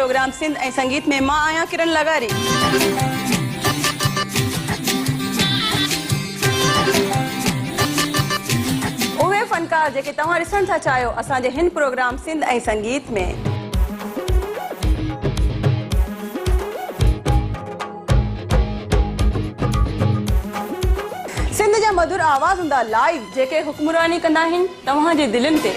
Programme Sindh ऐं संगीत में मां आहियां किरण लगारी। उहे फनकार जेके तव्हां ॾिसण था चाहियो असांजे हिन प्रोग्राम सिंध ऐं संगीत में। सिंध जा मधुर आवाज़ हूंदा लाइव जेके हुक्मरानी कंदा आहिनि तव्हांजे दिलनि ते।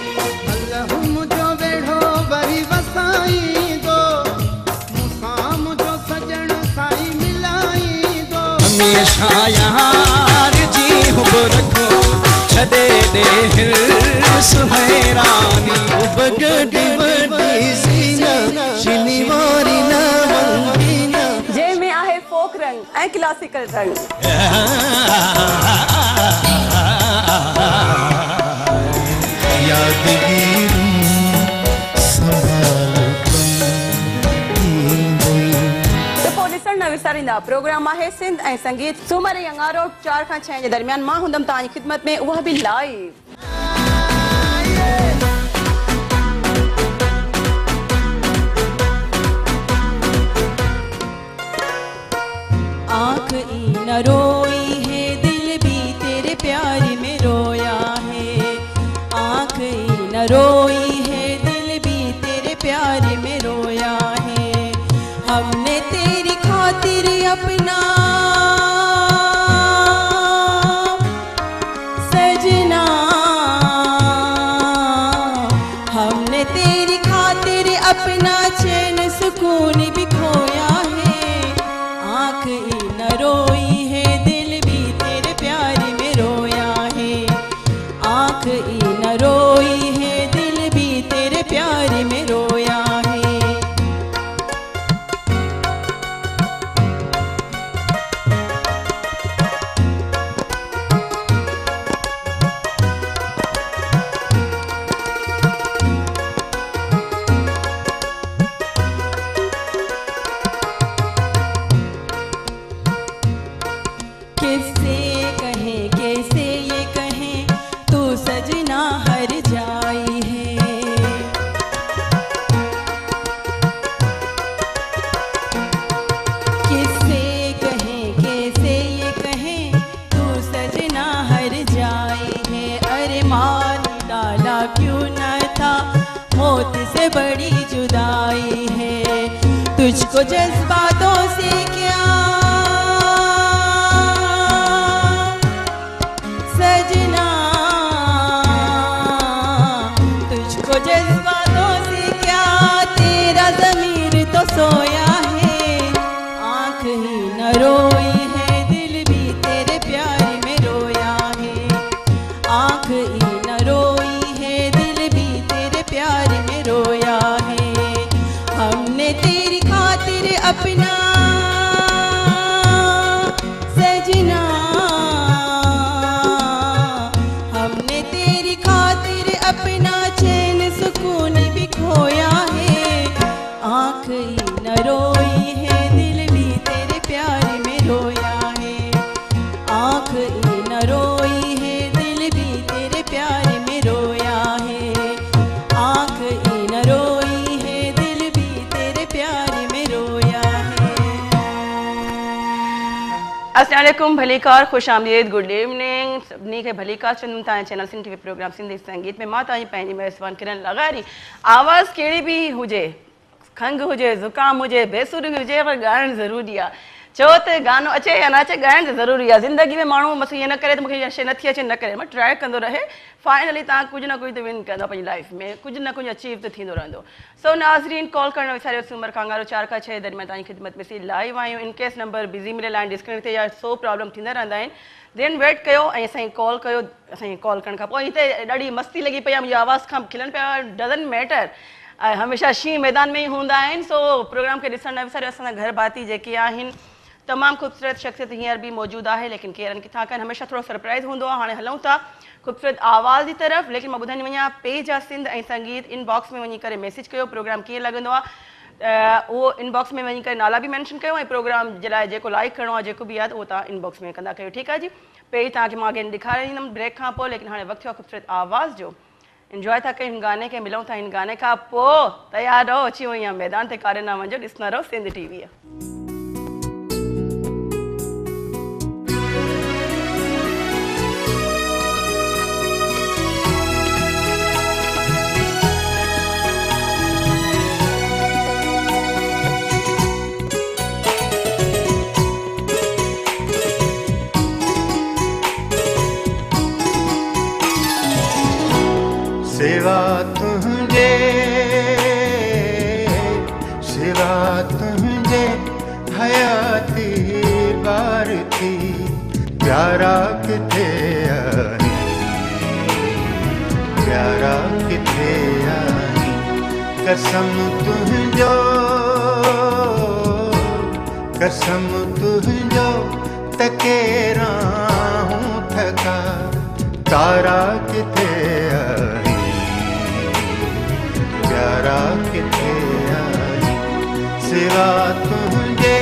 हमेशा यार जी हुब रखो छदे दे सुहरानी उबगडी वडी सीना शिनिवारी ना वंदीना जे में आहे फोक रंग ऐं क्लासिकल रंग। यादगिरी न विसारींदा प्रोग्राम आहे सिंध ऐं संगीत सूमर ऐं अंगारो 4 खां 6 जे दरमियान मां हूंदमि तव्हांजी ख़िदमत में उहा बि लाइव। आँख ई न रोई है दिल भी तेरे प्यार में रोया है। आँख ई न रोई है दिल भी तेरे प्यार में रोया है। हमने तेरी खातिर अपना सजना, हमने तेरी खातिर अपना चैन सुकून भी खोया है। आँख ही न रोई है दिल भी तेरे प्यार में रोया है। आँख ही न रोई है दिल भी तेरे प्यार में रोया है। कैसे ये कहें तू सजना हर जाई है। किससे कहें कैसे ये कहें तू सजना हर जाई है। अरे मान डाला क्यों न था मौत से बड़ी जुदाई है। तुझको जज्बातों से क्या सजना, तुझको जज्बातों से क्या तेरा ज़मीर तो सोया है। आँख ही न रोई है दिल भी तेरे प्यार में रोया है। आँख ही न रोई है दिल भी तेरे प्यार में रोया है। हमने तेरी खातिर अपना सजना, हमने तेरी खातिर अपना चैन सुकून भी खोया है। आँख ही न रोई है दिल भी तेरे प्यार में रोया है। आँख ही न रोई है दिल भी तेरे प्यार में रोया है। आँख ही न रोई है दिल भी तेरे प्यार में रोया है। अस्सलाम वालेकुम, भलीकार, खुश आमदीद, गुड इवनिंग सभिनी खे। भलीकार चंदम तव्हांजे channel Sindh TV programme Sindhi संगीत में मां तव्हांजी पंहिंजी मेज़बान किरण लगारी। आवाज़ कहिड़ी बि हुजे, खंघि हुजे, ज़ुकाम हुजे, बेसुरी हुजे, पर ॻाइणु ज़रूरी आहे। चओ त गानो अचे या न अचे, ॻाइणु त ज़रूरी आहे। ज़िंदगी में माण्हू बसि ईअं न करे त मूंखे इहा शइ नथी अचे, न करे, मां ट्राए कंदो रहे। फाइनली तव्हां कुझु न कुझु त विन कंदो पंहिंजी लाइफ में, कुझु न कुझु अचीव त थींदो रहंदो। सो नाज़रीन, कॉल करणु विसारियो सूमर खां अंगारो 4 खां 6 दरमियान तव्हांजी ख़िदमत में सी लाइव आहियूं। इन केस नंबर बिज़ी मिलियल आहिनि डिस्कनेक्ट ते या सो प्रॉब्लम थींदा रहंदा आहिनि। देन वेट कयो ऐं असांजी कॉल कयो। असांजी कॉल करण खां पोइ हिते ॾाढी मस्ती लॻी पई आहे, मुंहिंजी आवाज़ खां खिलनि पिया। डज़न मैटर, हमेशह शींहं मैदान में ई हूंदा आहिनि। सो प्रोग्राम खे ॾिसणु न विसारियो। असांजा घर भाती जेके आहिनि तमामु ख़ूबसूरत शख़्सियत हींअर बि मौजूदु आहे, लेकिन केरनि किथां कनि, हमेशह थोरो सरप्राइज़ हूंदो आहे। हाणे हलूं था ख़ूबसूरत आवाज़ जी तरफ़, लेकिन मां ॿुधाईंदी वञा पेज आहे सिंध ऐं संगीत, इनबॉक्स में वञी करे मैसेज कयो प्रोग्राम कीअं लॻंदो आहे। वो इनबॉक्स में वञी करे नाला भी मेंशन कयो, प्रोग्राम जे लाइ जेको लाइक करिणो आहे जेको भी आहे वो तव्हां इनबॉक्स में कंदा कयो। ठीक है जी। पे तव्हांखे मां अगेन ॾेखारींदमि ब्रेक खां पोइ, लेकिन हाणे वक़्तु थियो ख़ूबसूरत आवाज़ जो। इंजॉय था कहीं गाने के मिलूं था इन गाने का पो तैयार रहो अची वही मैदान ते कारे ना वञो ॾिसंदा रहो सिंध टीवी। सिवा तुझे सिवा तुझे हयाती बार थी प्यारा किथे आई प्यारा किथे आई कसम तुझो तकेरा हूँ थका तारा किथे आई प्यारा किथे आई सिवा तुझे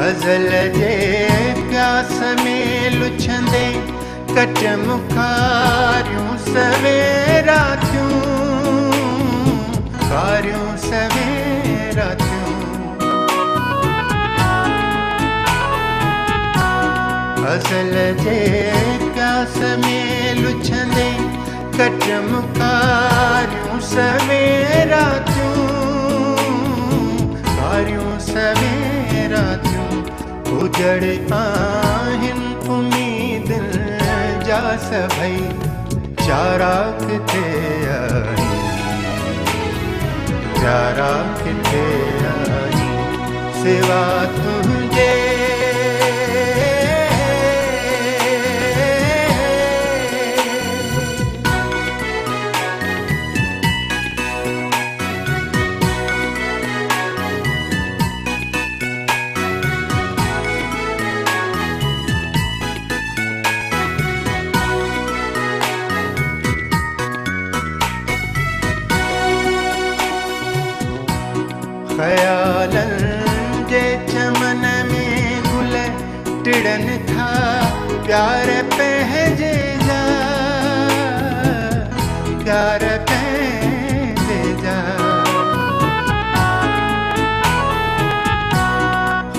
अज़ल जे प्यास में लुछंदे कट मुखारियूं सवेरा थियूं कारियूं सवेरा थियूं अज़ल जे प्यास में लुछंदे कट मुखारियूं सवेरा थियूं कारियूं सवेरा थियूं उजड़ आहिनि उम्मीदन जा सभई चारा किथे आई प्यारा किथे आई सिवा तुझे ख़यालन जे चमन में गुल टिड़न था प्यार पंहिंजे जा प्यार पंहिंजे जा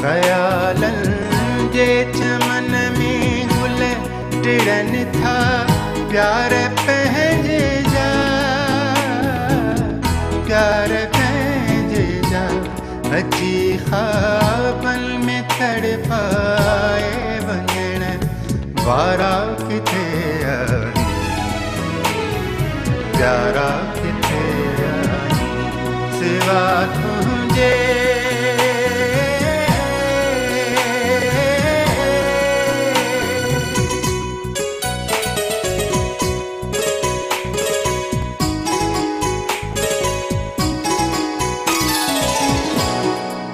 ख़यालन जे चमन में गुल टिड़न था प्यार पंहिंजे जा प्यार अची ख़्वाबन में तड़पाए वञण वारा किथे आई प्यारा किथे आई सिवा तुझे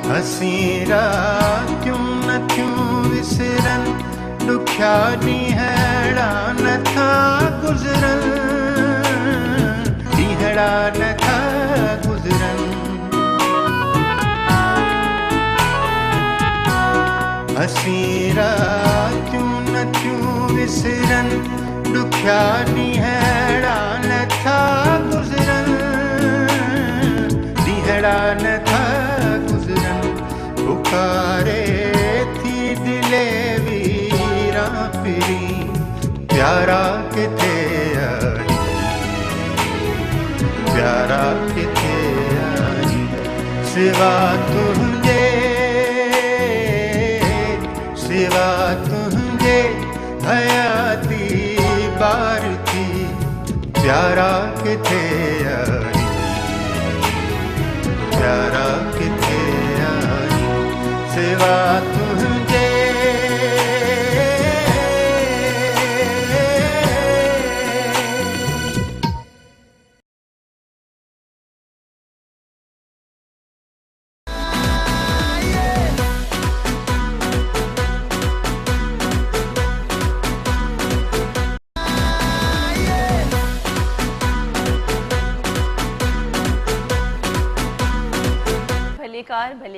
हसी रातियूं नथियूं विसरन ॾुखिया ॾींहड़ा नथा गुज़रन ॾींहड़ा नथा गुज़रन हसी रातियूं नथियूं विसरन ॾुखिया ॾींहड़ा नथा गुज़रन ॾींहड़ा नथा पुकारे थी दिले वीरा पिरी प्यारा किथे आई प्यारा किथे आई सिवा तुझे हयाती बार थी प्यारा किथे आई प्यारा किथे आई सिवा तुझे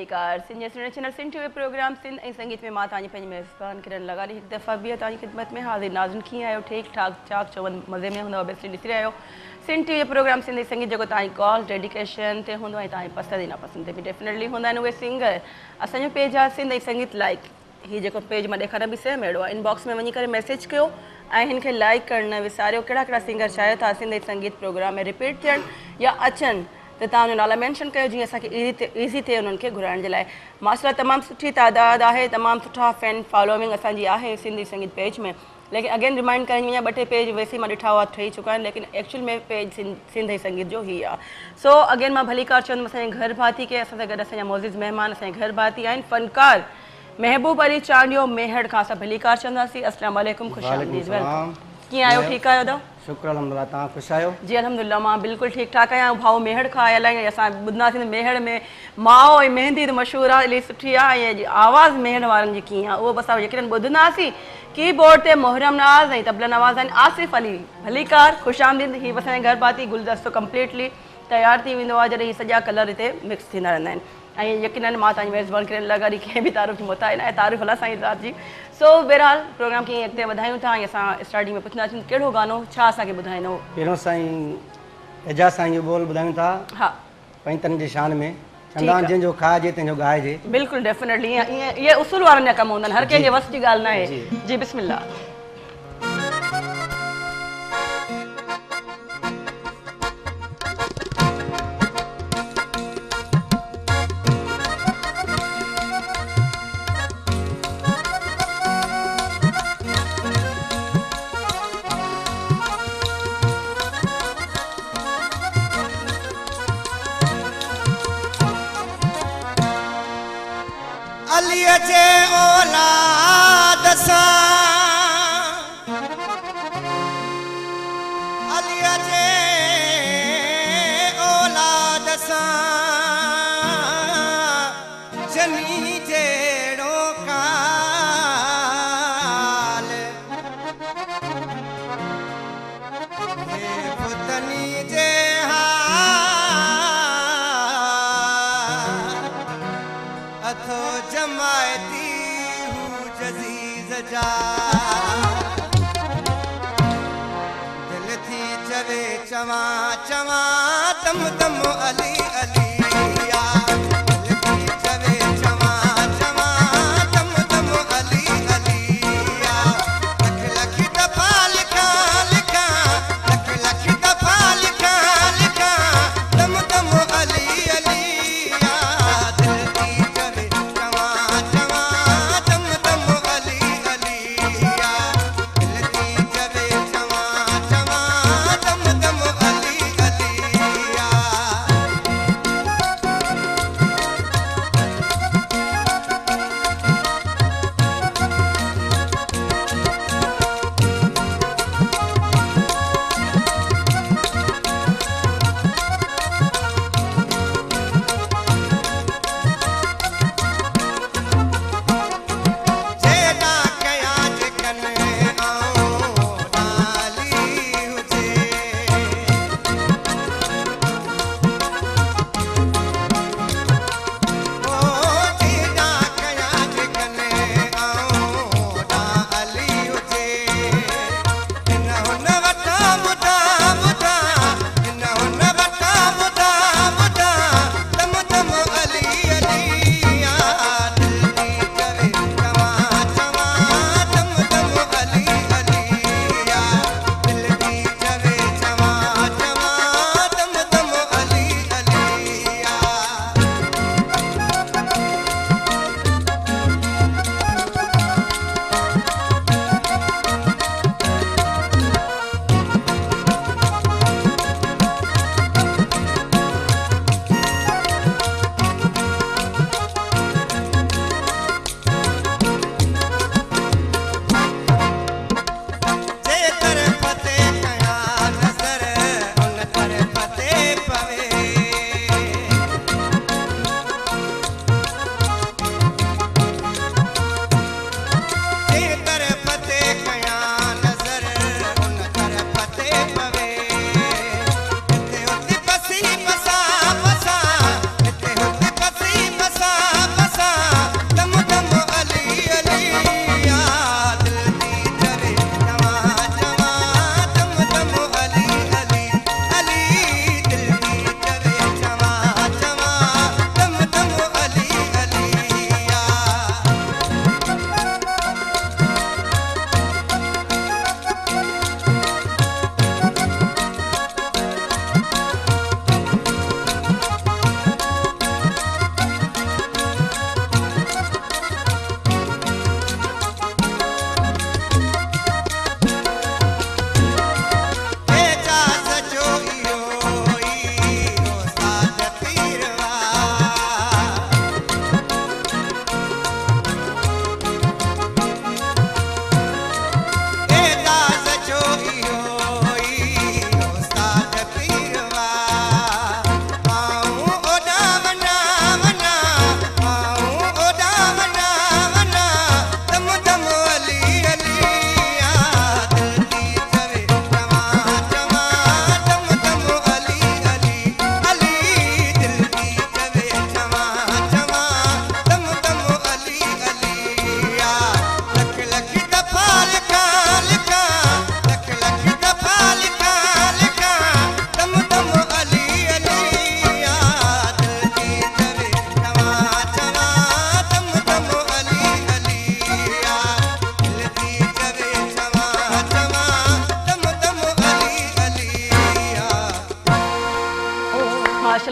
भलीकार सिंध जे सुहिणे channel Sindh TV programme Sindh ऐं संगीत में मां तव्हांजी पंहिंजी मेज़बान किरण लॻारी हिकु दफ़ा ॿिए तव्हांजी ख़िदमत में हाज़िर। नाज़िन कीअं आहियो? ठीकु ठाक चाक चवनि मज़े में हूंदव, बेस्ट ॾिसी रहिया आहियो सिंध टीवी प्रोग्राम सिंध ऐं संगीत जेको तव्हांजी कॉल डेडिकेशन ते हूंदो ऐं तव्हांजी पसंदि नापसंदि ते बि डेफिनेटली हूंदा आहिनि उहे सिंगर। असांजो पेज आहे सिंध ऐं संगीत लाइक। हीअ जेको पेज मां ॾेखारियां बि सेम अहिड़ो आहे। इनबॉक्स में वञी करे मैसेज कयो ऐं हिन खे लाइक करणु न विसारियो। कहिड़ा कहिड़ा सिंगर चाहियो था सिंध ऐं संगीत प्रोग्राम में रिपीट थियनि या अचनि त तव्हां उन नाला मैंशन कयो जीअं असांखे ईज़ी थिए उन्हनि खे घुराइण जे लाइ। माशाल्लाह तमामु सुठी तादाद आहे, तमामु सुठा फैन फॉलोइंग असांजी आहे सिंधी संगीत पेज में। लेकिन अगेन रिमाइंड करण वञा, ॿ टे पेज वैसे मां ॾिठा हुआ ठही चुका आहिनि, लेकिन एक्चुअल में पेज सिंध ऐं संगीत जो ई आहे। सो अगेन मां भलीकार चवंदमि असांजे घर भाती खे, असां सां गॾु असांजा मोज़िज़ महिमान असांजे घर भाती आहिनि फनकार महबूब अली चांडियो मेहड़ खां असां भलीकार चवंदासीं। अस्सलाम वालेकुम, ख़ुशि आमदीद। कीअं आहियो? ठीकु आहियो दादा? शुक्र अल्हम्दुलिल्लाह, तव्हां ख़ुशि आहियो? जी अल्हम्दुलिल्लाह मां बिल्कुलु ठीकु ठाक आहियां। भाउ मेहड़ खां आयल आहियूं। असां ॿुधंदासीं त मेहड़ में माओ ऐं मेहंदी त मशहूरु आहे, इलाही सुठी आहे। ऐं आवाज़ु मेहड़ वारनि जी कीअं आहे उहो बि असां यकीनन ॿुधंदासीं। कीबोर्ड ते मोहरम नाज़ ऐं तबला नवाज़ आहिनि आसिफ़ अली भलीकार, ख़ुशि आमदीद। हीअ बि असांजे घर भाती गुलदस्तो कंप्लीटली तयारु थी वेंदो आहे जॾहिं हीअ सॼा कलर हिते मिक्स थींदा रहंदा आहिनि। ऐं यकीनन मां तव्हांजी मेज़बान किरण लॻारी कंहिं बि तारीफ़ जी मुताहिन आहे, तारीफ़ अला साईं ज़ात जी। सो बहरहाल प्रोग्राम कीअं अॻिते वधायूं था ऐं असां स्टार्टिंग में पुछंदासीं कहिड़ो गानो छा असांखे ॿुधाईंदो? पहिरियों साईं एजाज़ साईं जो बोल ॿुधायूं था हा पंहिंजनि जी शान में, चवंदा आहिनि जंहिंजो खाइजे तंहिंजो ॻाइजे। बिल्कुलु डेफिनेटली ईअं इहे उसूल वारनि जा कम हूंदा आहिनि, हर कंहिंजे वस जी ॻाल्हि न आहे। जी बिस्मिल्लाह। अलीअ जे औलाद सां, अलीअ जे औलाद सां जनी जहिड़ो काल हे पुतनी जे अथो जमायती हू जज़ीज़ जा दिल थी चवे चवां चवां दम दम अली अली या दिल थी चवे चवां चवां दम दम अली अली या लख लख दफ़ा लिखां लिखां लख लख दफ़ा लिखां लिखां दम दम अली अली या दिल थी चवे चवां चवां दम दम अली अली या दिल थी चवे चवां चवां दम दम अली अली या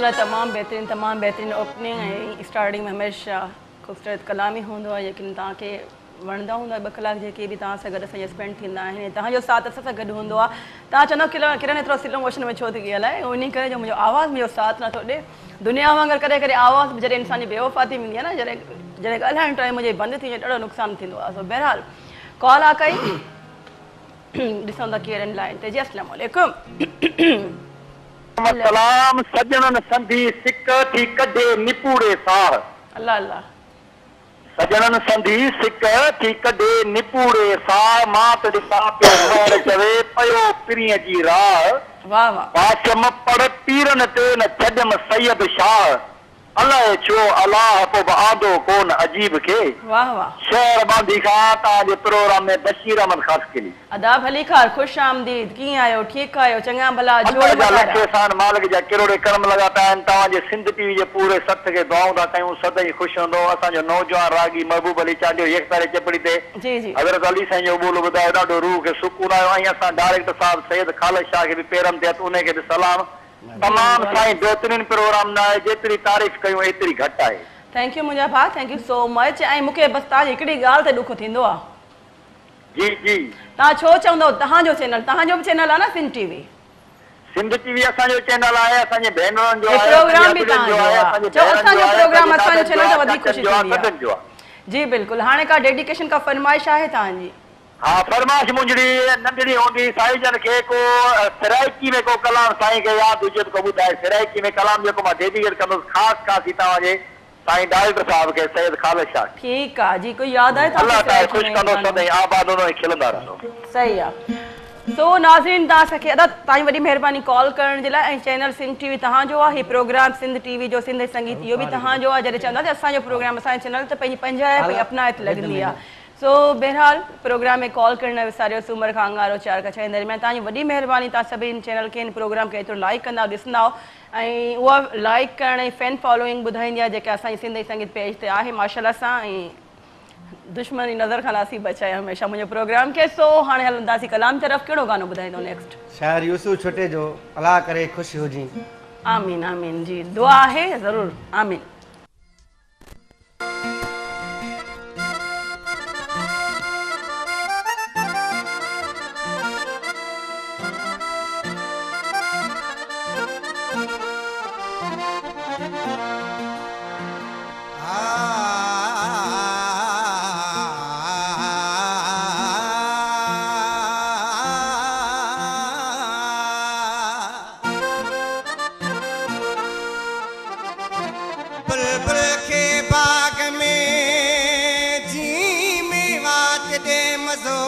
माशाल्लाह तमामु बेहतरीन ओपनिंग ऐं स्टार्टिंग में हमेशा ख़ूबसूरत कलाम ई हूंदो आहे लेकिन तव्हांखे वणंदा हूंदा 2 कलाक जेके बि तव्हां सां गॾु असांजा स्पेंड थींदा आहिनि तव्हांजो साथ असां सां गॾु हूंदो आहे तव्हां चवंदो किरण एतिरो स्लो मोशन में छो थी ॻाल्हाए इन करे जो मुंहिंजो आवाज़ मुंहिंजो साथ नथो ॾे दुनिया वांगुरु कॾहिं कॾहिं आवाज़ जॾहिं इंसान जी बेवफ़ा थी वेंदी आहे न जॾहिं ॻाल्हाइण टाइम मुंहिंजे बंदि थी वञे ॾाढो नुक़सानु थींदो आहे सो बहरहाल कॉल आहे कई ॾिसूं था केरु आहिनि लाइन ते जी अस्सलाम वालेकुम सलाम सजनन संधी सिक थी कढे निपूड़े साह अल्लाह अल्लाह सजनन संधी सिक थी कढे निपूड़े साह मां त ॾिसां पियो ख़ैर चवे पयो पिरीअ जी राह वाह वाह पाशम पढ़ पीरन ते न छॾम सैयद शाह अलाए छो अलाह पोइ बि आंदो कोन अजीब खे वाह वाह शहर बांधी खां तव्हांजे प्रोग्राम में बशीर अहमद ख़ासि किली आदाब हली ख़ार ख़ुश आमदीद कीअं आहियो ठीकु आहियो चङा भला जोड़ अल्लाह जा लख बधाइरा। एहसान मालिक जा किरोड़े कर्म लॻा पिया आहिनि तव्हांजे सिंध टीवी जे पूरे सथ खे दुआऊं था कयूं सदाईं ख़ुशि हूंदो असांजो नौजवान रागी महबूब अली चांडियो एकतारे चपड़ी ते जी जी हज़रत अली साईं जो ॿोलो ॿुधायो ॾाढो रूह खे सुकून आयो ऐं असां डायरेक्टर साहिब सैयद ख़ालिद शाह खे बि पेरनि ते हथ उन खे बि सलाम तमामु साईं बहितरीन प्रोग्राम न आहे जेतिरी तारीफ़ कयूं एतिरी घटि आहे थैंक यू मुंहिंजा भाउ थैंक यू सो मच ऐं मूंखे बसि तव्हांजी हिकिड़ी ॻाल्हि ते ॾुख थींदो आहे जी जी तव्हां छो चवंदो तव्हांजो चैनल तव्हांजो बि चैनल आहे न सिंध टीवी सिंध टीवी असांजो चैनल आहे असांजे भेनरुनि जो हे आहे प्रोग्राम बि असांजे तव्हांजो असांजे आहे चओ भेनरुनि असांजो जो आहे, प्रोग्राम असांजे असांजो दादनि चैनल जो त आहे, वधीक ख़ुशी चाचनि जो आहे, थींदी सभिनि जो आहे आहे। जी बिल्कुलु हाणे का डेडिकेशन का फरमाइश आहे तव्हांजी हा फरमाइश मुंहिंजी नंढड़ी हूंदी साईं जन खे को सिराइकी में को कलाम साईं खे यादि हुजे त को ॿुधाए सिराइकी में कलाम जेको मां डेडिकेट कंदुसि ख़ासि तव्हांजे साईं डायरेक्टर साहिब खे सैयद ख़ालिद शाह ठीकु आहे जी कोई यादि आहे अल्लाह ताला तव्हांखे ख़ुशि कंदो सदाईं आबाद हूंदो ऐं खिलंदा रहंदो सही आहे सो नाज़रीन तव्हां असांखे अदा तव्हांजी वॾी महिरबानी कॉल करण जे लाइ ऐं चैनल सिंध टीवी तव्हांजो आहे हीउ प्रोग्राम सिंध टीवी जो सिंध संगीत इहो बि तव्हांजो आहे जॾहिं चवंदासीं असांजो प्रोग्राम असांजे चैनल ते पंहिंजी पंजाह पंहिंजी अपनायत लॻंदी आहे सो बहरहाल प्रोग्राम में कॉल करण न विसारियो सूमर खां अंगारो 4 खां 6 दरमियान तव्हांजी वॾी महिरबानी तव्हां सभिनी चैनल खे हिन प्रोग्राम खे एतिरो लाइक कंदा ॾिसंदा ऐं उहा लाइक करण ऐं फैन फॉलोइंग ॿुधाईंदी आहे जेका असांजी सिंधी संगीत पेज ते आहे माशाल्लाह सां ऐं दुश्मनी नज़र खां लासी बचाए हमेशह मुंहिंजो प्रोग्राम खे सो हाणे हलंदासीं कलाम तरफ़ कहिड़ो गानो ॿुधाईंदो नेक्स्ट शायर यूसुफ छुटे जो अलाह करे ख़ुशि हुजी आमीन आमीन जी दुआ आहे ज़रूरु आमीन बुलबुल के बाग में जी मेवात दे मज़ो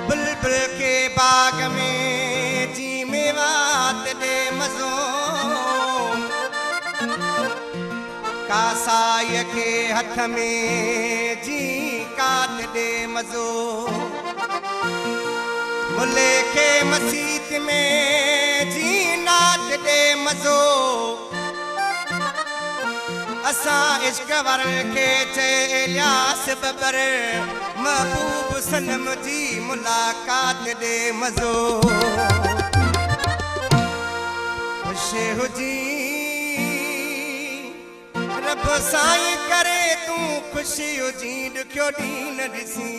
बुलबुल के बाग में जी मेवात दे मज़ो कासाय के हथ में जी कात दे मज़ो मुले के मसीत में जी नात दे मज़ो असां इश्क वर के चे इलियास बबर महबूब सनम जी मुलाकात दे मज़ो ख़ुशि हुजी रब साईं करे तूं ख़ुशी हुजी ॾुखियो ॾींहुं न ॾिसी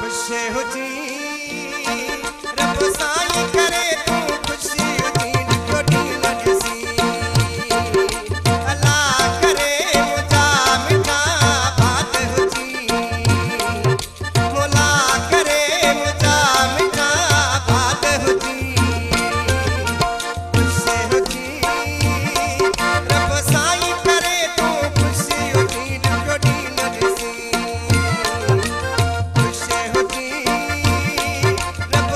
ख़ुशि हुजी रब साईं करे तूं ख़ुशी हुजी ॾुखियो ॾींहुं न ॾिसी अल्लाह करे मुंहिंजा मिठा बात हुजी मोला करे मुंहिंजा मिठा बात हुजी ख़ुशि हुजी रब साईं करे तूं ख़ुशी हुजी ॾुखियो ॾींहुं न ॾिसी ख़ुशि हुजी रब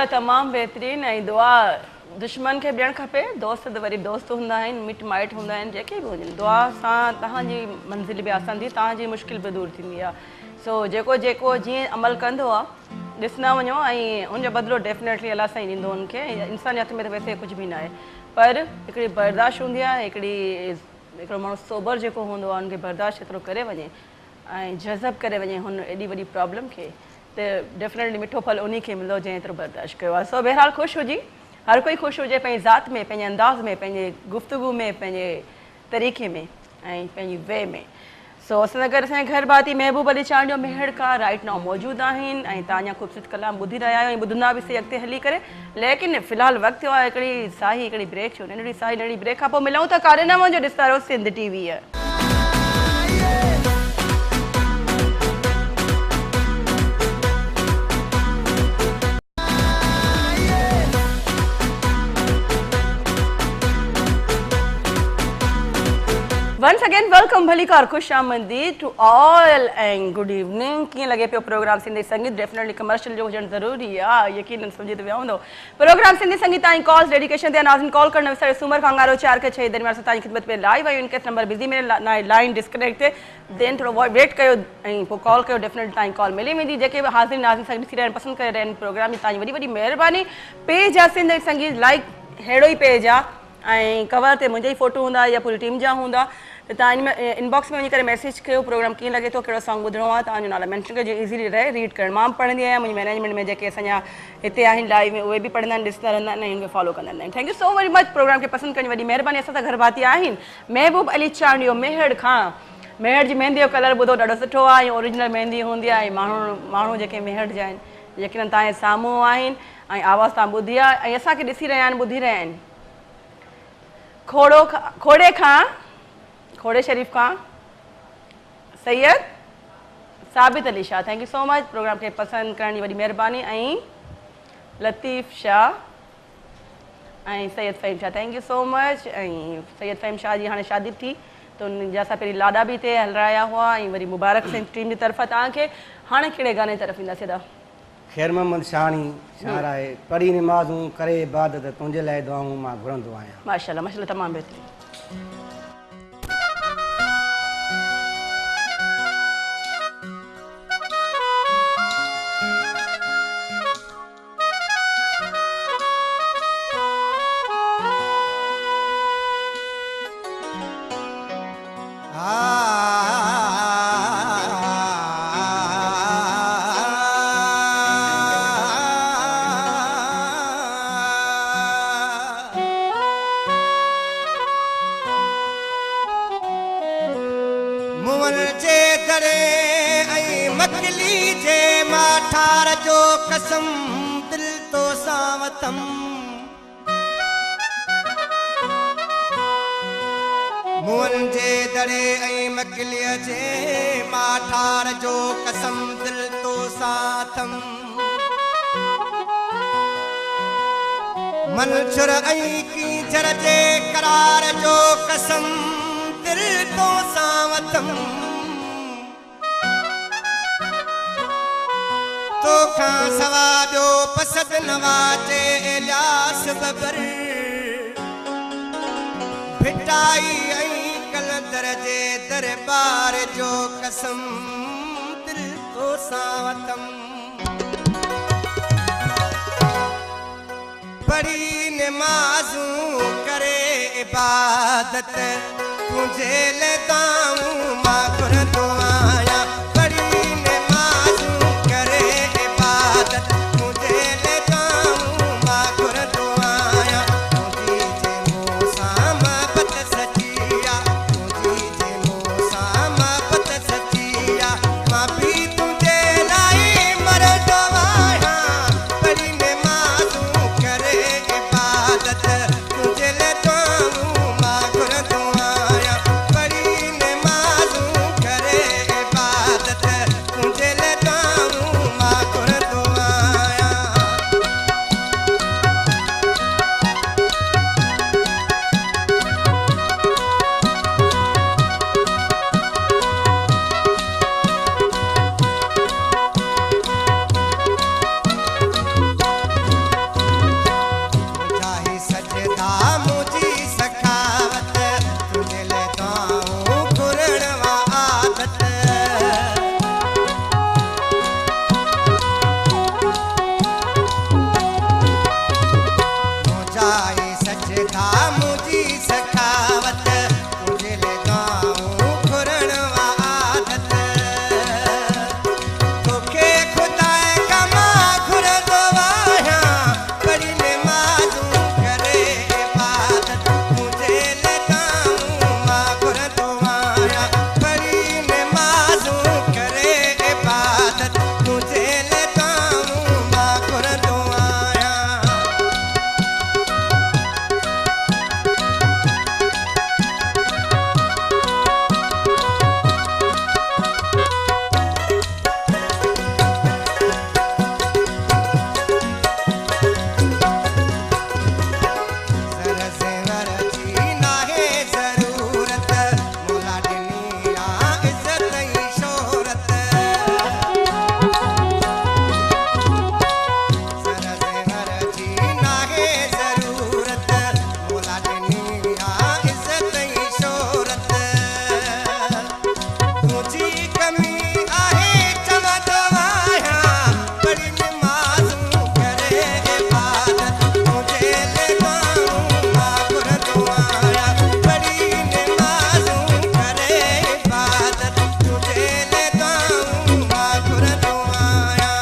तमामु बहितरीनु ऐं दुआ दुश्मन खे ॾियणु खपे दोस्त त वरी दोस्त हूंदा आहिनि मिट माइट हूंदा आहिनि जेके बि हुजनि दुआ सां तव्हांजी मंज़िल बि आसान थी तव्हांजी मुश्किल बि दूरि थींदी आहे सो जेको जीअं अमल कंदो आहे ॾिसंदा वञो ऐं हुनजो बदिलो डेफिनेटली अलाह सां ई ॾींदो हुनखे इंसान जे हथ में त वैसे कुझु बि न आहे पर हिकिड़ी बर्दाश्त हूंदी आहे हिकिड़ो माण्हू सोबर जेको हूंदो आहे हुनखे बर्दाश्त एतिरो करे वञे ऐं जज़ब करे वञे हुन एॾी वॾी प्रॉब्लम खे त डेफिनेटली मिठो फल उन खे मिलंदो जंहिं एतिरो बर्दाश्त कयो आहे सो बहरहाल ख़ुशि हुजी हर कोई ख़ुशि हुजे पंहिंजी ज़ात में पंहिंजे अंदाज़ में पंहिंजे गुफ़्तगू में पंहिंजे तरीक़े में ऐं पंहिंजी वे में सो असां सां गॾु असांजे घर भाती महबूब अली चांद जो मेहड़ का राइट नाउ मौजूदु आहिनि ऐं तव्हां अञा ख़ूबसूरत कलाम ॿुधी रहिया आहियो ऐं ॿुधंदा बि सही अॻिते हली करे लेकिन फ़िलहालु वक़्तु थियो आहे हिकिड़ी ब्रेक जो नंढड़ी साही नंढड़ी ब्रेक खां पोइ मिलूं था कारे न वञो ॾिसंदा रहो Sindh TV Once again, welcome भलीकार खुश आमदीद to all and good evening. कीअं लॻे पियो प्रोग्राम सिंधी संगीत डेफिनेटली कमर्शियल जो हुजणु ज़रूरी आहे यकीनन सम्झी त विया हूंदो प्रोग्राम सिंधी संगीत तव्हांजी कॉल्स डेडिकेशन ते नाज़िन कॉल करणु विसारे सूमर खां 4 खां 6 दरमियान तव्हांजी ख़िदमत में लाइव आहियूं इनकेस नंबर बिज़ी में लाइन डिस्कनेक्ट थिए देन थोरो वेट कयो ऐं पोइ कॉल कयो डेफिनेटली तव्हांजी कॉल मिली वेंदी जेके बि हाज़िर नाज़िन सां ॾिसी रहिया आहिनि पसंदि करे रहिया आहिनि प्रोग्राम जी तव्हांजी वॾी वॾी महिरबानी पेज आहे सिंधी संगीत लाइक अहिड़ो ई पेज आहे ऐं कवर ते मुंहिंजा ई फ़ोटो हूंदा या पूरी टीम जा हूंदा त तव्हां इनबॉक्स में वञी करे मैसेज कयो प्रोग्राम कीअं लॻे थो कहिड़ो सॉन्ग ॿुधणो आहे तव्हांजो नालो मैंशन कयो इज़ीली रहे रीड करणु मां बि पढ़ंदी आहियां मुंहिंजी मैनेजमेंट में जेके असांजा हिते आहिनि लाइव में उहे बि पढ़ंदा आहिनि ॾिसंदा रहंदा आहिनि ऐं हुनखे फॉलो कंदा आहिनि thank you so very much programme खे पसंदि करण जी वॾी महिरबानी असां सां घर भाती आहिनि महबूब अली चांडियो मेहड़ खां मेहड़ जी मेहंदी जो कलर ॿुधो ॾाढो सुठो आहे ऐं ओरिजिनल मेहंदी हूंदी आहे ऐं माण्हू जेके मेहड़ जा आहिनि यकीनन तव्हांजे साम्हूं आहिनि ऐं आवाज़ु तव्हां ॿुधी आहे ऐं असांखे ॾिसी रहिया आहिनि ॿुधी रहिया आहिनि खोड़े शरीफ़ Khan Syed Sabit Ali Shah thank you so much programme खे पसंदि करण जी वॾी महिरबानी ऐं लतीफ़ शाह ऐं Syed Faheem Shah thank you so much ऐं सैयद फ़हीम शाह जी हाणे शादी थी त उन जा असां पहिरीं लाॾा बि हिते हलाया हुआ ऐं वरी मुबारक सिंह टीम जी तरफ़ां तव्हांखे हाणे कहिड़े गाने तरफ़ ईंदासीं दा ख़ैर मोहम्मद शानी शार आहे पढ़ी निमाज़ूं करे इबादत तुंहिंजे लाइ दुआऊं मां घुरंदो आहियां माशाल्लाह माशाल्लाह तमामु बहितरीनु कसम दिल तो सावतम मुअन जे दड़े ऐं मकलीअ जे माठार जो कसम दिल तो साथम मनशुर ऐं कीचड़ जे करार जो कसम दिल तो सावतम तो खां सवा ॿियो पसद नवाजे इलियास बबर भिटाई ऐं कलंदर जे दरबार जो कसम दिल तो सावतम पढ़ी निमाज़ूं करे इबादत तुंहिंजे लाइ दुआऊं मां घुरंदो आहियां इबादत था मुझी सखावत तुझे ले गाऊं खुरण वा आदत तोखे खुदाए कमा खुर दो वाया कड़ी ने माजू करे इबादत तुझे ले गाऊं मा खुर दो वाया कड़ी ने माजू करे इबादत तुझे ले गाऊं मा खुर दो वाया सरसेवर जी नाहे जरूरत मोला ॾिनी आ इज़त ई शोहरत सरसेवर जी नाहे जरूरत मोला ॾिनी आ इज़त ई शोहरत तुझी कमी आहे चवंदो आहियां बड़ी निमाज़ूं करे इबादत तुझे ले गाऊं मा घुरंदो आहियां बड़ी निमाज़ूं करे इबादत तुझे ले गाऊं मा घुरंदो आहियां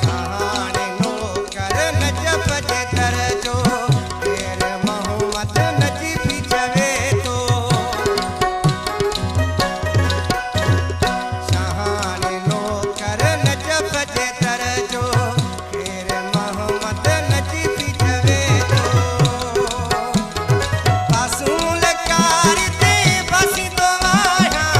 सहाणे नौकर नजफ़ जे दर जो ॾेर मोहम्मद नजीबी चवे थो सहाणे नौकर नजफ़ जे दर जो ॾेर मोहम्मद नजीबी चवे थो पासूल कारी ते बसींदो आहियां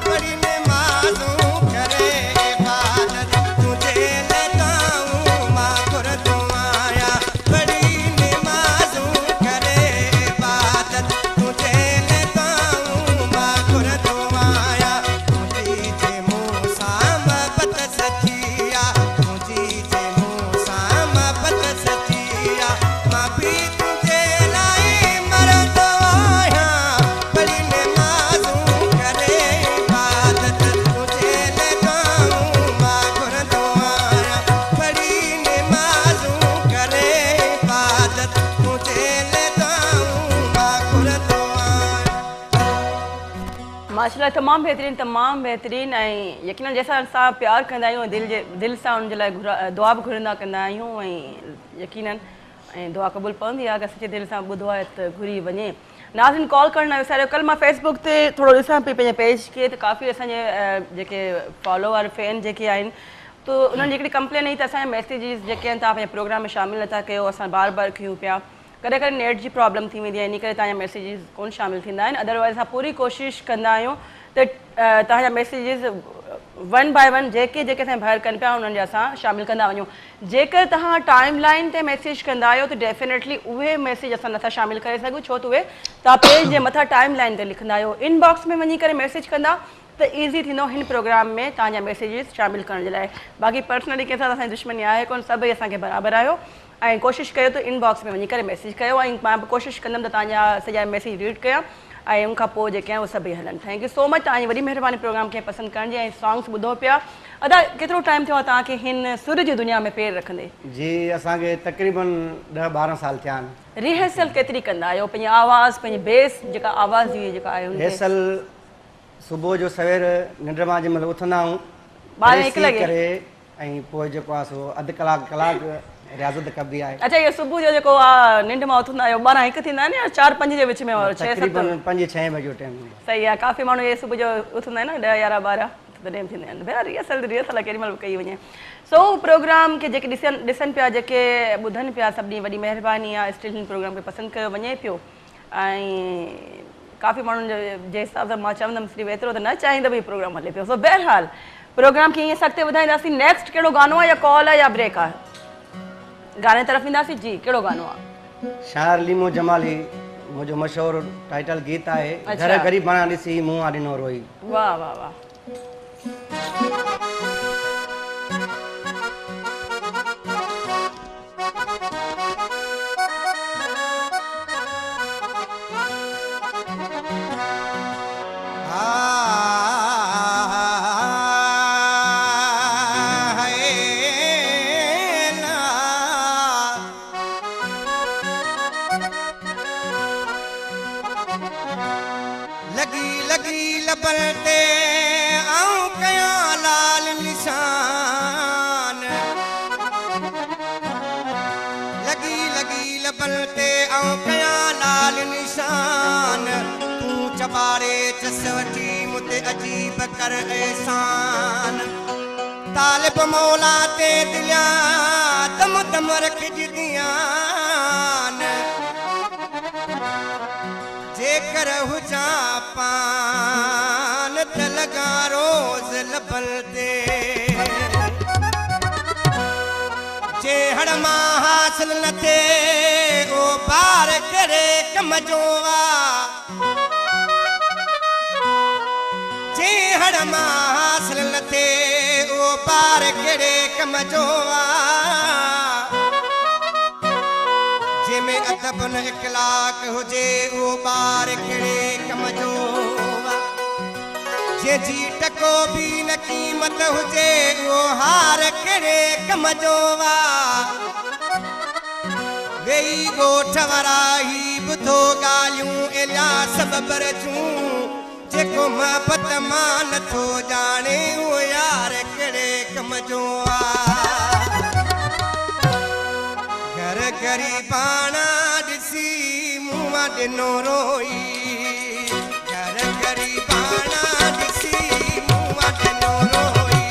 बड़ी निमाज़ूं करे इबादत तुझे ले गाऊं मा घुरंदो आहियां बड़ी निमाज़ूं करे इबादत तुझे ले गाऊं मा घुरंदो आहियां तुंहिंजी जे मूं सां महबत सची आहे तुंहिंजी जे मूं सां महबत सची आहे मां बि तुंहिंजे लाइ मरंदो आहियां बड़ी निमाज़ूं करे इबादत तुझे ले गाऊं मा घुरंदो आहियां बड़ी निमाज़ूं करे इबादत तुझे ले गाऊं मा घुरंदो आहियां माशाल्लाह तमामु बहितरीन ऐं यकीनन जंहिंसां असां प्यार कंदा आहियूं दिलि सां उन जे लाइ दुआ बि घुरंदा कंदा आहियूं ऐं यकीनन ऐं दुआ क़बूल पवंदी आहे अगरि सचे दिलि सां ॿुधो आहे त घुरी वञे नाज़रीन कॉल करणु न विसारियो कल्ह मां फेसबुक ते थोरो ॾिसां पई पंहिंजे पेज खे त काफ़ी असांजे जेके फॉलोअर फैन जेके आहिनि त उन्हनि जी हिकिड़ी कंप्लेन आई त असांजा मैसेजिस जेके आहिनि तव्हां पंहिंजे प्रोग्राम में शामिलु नथा कयो असां बार बार कयूं पिया कॾहिं कॾहिं नेट जी प्रॉब्लम थी वेंदी आहे इन करे तव्हांजा मैसेजिस कोन शामिलु थींदा आहिनि अदरवाइज़ असां पूरी कोशिशि कंदा आहियूं त तव्हांजा मैसेजिस वन बाय वन जेके असां ॿाहिरि कनि पिया उन्हनि जा असां शामिलु कंदा वञूं जेकर तव्हां टाइम लाइन ते मैसेज कंदा आहियो त डेफिनेटली उहे मैसेज असां नथा शामिलु करे सघूं छो त उहे तव्हां पेज जे मथां टाइम लाइन ते लिखंदा आहियो इनबॉक्स में वञी करे मैसेज कंदा त ईज़ी थींदो हिन प्रोग्राम में तव्हांजा मैसेजिस शामिलु करण जे लाइ बाक़ी पर्सनली कंहिंसां असांजी दुश्मनी आहे कोन सभई असांखे बराबरि आहियो ऐं कोशिशि कयो त इनबॉक्स में वञी करे मैसेज कयो ऐं मां बि कोशिशि कंदमि त तव्हांजा सॼा मैसेज रीड कयां ऐं उनखां पोइ जेके आहिनि उहे सभई हलनि थैंक यू सो मच तव्हांजी वॾी महिरबानी प्रोग्राम खे पसंदि करण जी ऐं सॉन्ग्स ॿुधो पिया अदा केतिरो टाइम थियो आहे तव्हांखे हिन सुर जी दुनिया में पेर रखंदे जी असांखे तक़रीबन 10-12 साल थिया आहिनि रिहर्सल केतिरी कंदा आहियो पंहिंजी आवाज़ पंहिंजी बेस जेका आवाज़ जी जेका आहे रिहर्सल सुबुह जो सवेर निंड मां जंहिं महिल उथंदा आहियूं 12-1 लॻे करे ऐं पोइ जेको आहे सो अधु कलाकु रियाज़त कबी आहे अच्छा इहो सुबुह जो जेको आहे निंड मां उथंदा आहियो 12-1 थींदा आहिनि या 4-5 जे विच में तक़रीबन 5-6 बजे जो टाइम सही आहे काफ़ी माण्हू इहे सुबुह जो उथंदा आहिनि न 10-11-12 तॾहिं थींदा आहिनि भेण रिहर्सल केॾी महिल बि कई वञे सो प्रोग्राम खे जेके ॾिसनि पिया जेके ॿुधनि पिया सभिनी वॾी महिरबानी आहे स्टिल हिन प्रोग्राम खे पसंदि कयो वञे पियो ऐं काफ़ी माण्हुनि जे हिसाब सां मां चवंदमि सिर्फ़ु एतिरो त न चाहींदो बि प्रोग्राम हले पियो सो बहरहाल प्रोग्राम खे ईअं सॻिते ॿुधाईंदासीं नेक्स्ट कहिड़ो गानो आहे या कॉल आहे या ब्रेक आहे गाने तरफ़ ईंदासीं जी कहिड़ो गानो आहे शायर लीमो जमाली मुंहिंजो मशहूरु टाइटल गीत आहे अच्छा। घर ग़रीब माण्हू ॾिसी मुंहुं आॾिनो रोई वाह वाह वाह लबल ते आऊं कयां लाल निशान लगी लबल ते आऊं कयां लाल निशान तू चबारे चसवटी मुते अजीब कर एहसान तालिब मौला ते दिलिया दम दम रख जिदियान जेकर हुजा पान त लगा रोज लबल ते जे हड़ मां हासिल न थे ओ बार करे कम जो जे हड़ मां हासिल न थे ओ बार करे कम जो जे में अदब न इखलाक हुजे ओ बार करे कम जो जे जी टको भी न कीमत हुजे वो हार करे कम जो वेई गोठ वराही बुधो गालियूं एलिया सब बरजूं जेको मोहब्बत मां नथो जाने वो यार कहिड़े कम जो घर गरीबाना ॾिसी मूं मां ॾिनो रोई घर गरीबाना ॾिसी मूं मां ॾिनो रोई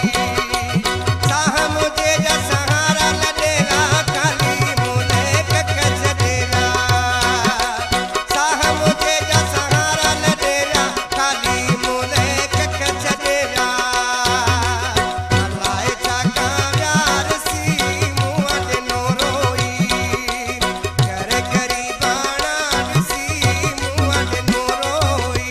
साह मुझे जा सहारा लॾेगा खाली मूले कक छॾेगा साह मुझे जा सहारा लॾेगा खाली मूले कक छॾेगा अलाए छा कामयार सी मूं मां ॾिनो रोई घर गरीबाना ॾिसी मूं मां ॾिनो रोई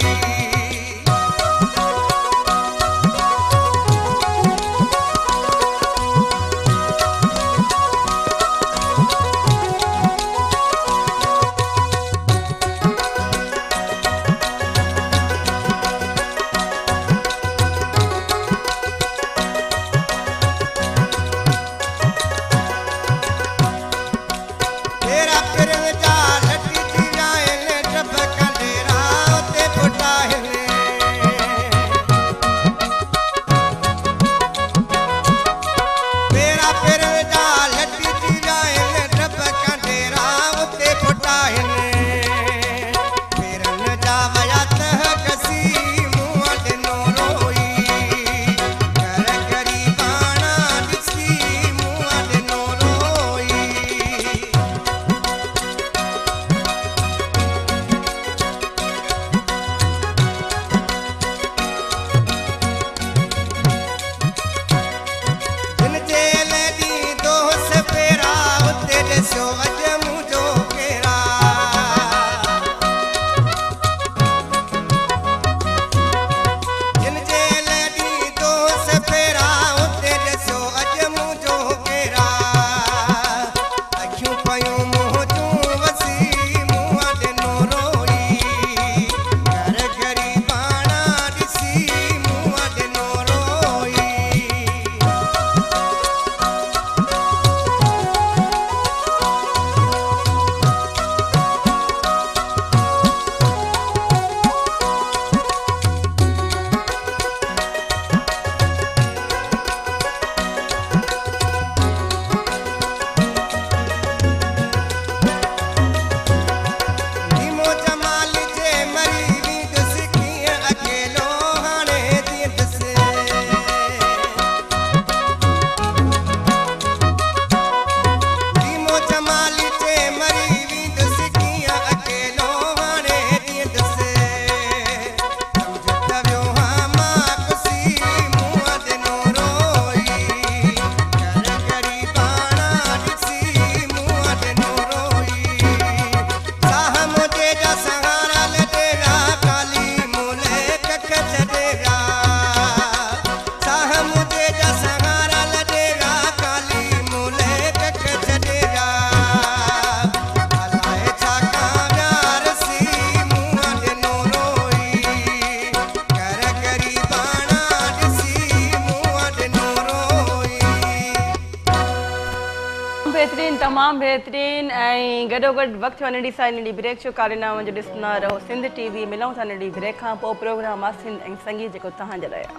तमामु बहितरीन ऐं गॾोगॾु वक़्तु नंढी सां नंढी ब्रेक जो कारनामो जो ॾिसंदा रहो सिंध टीवी। मिलूं था नंढी ब्रेक खां पोइ प्रोग्राम आहे सिंध ऐं संगीत जेको तव्हांजे लाइ आहे।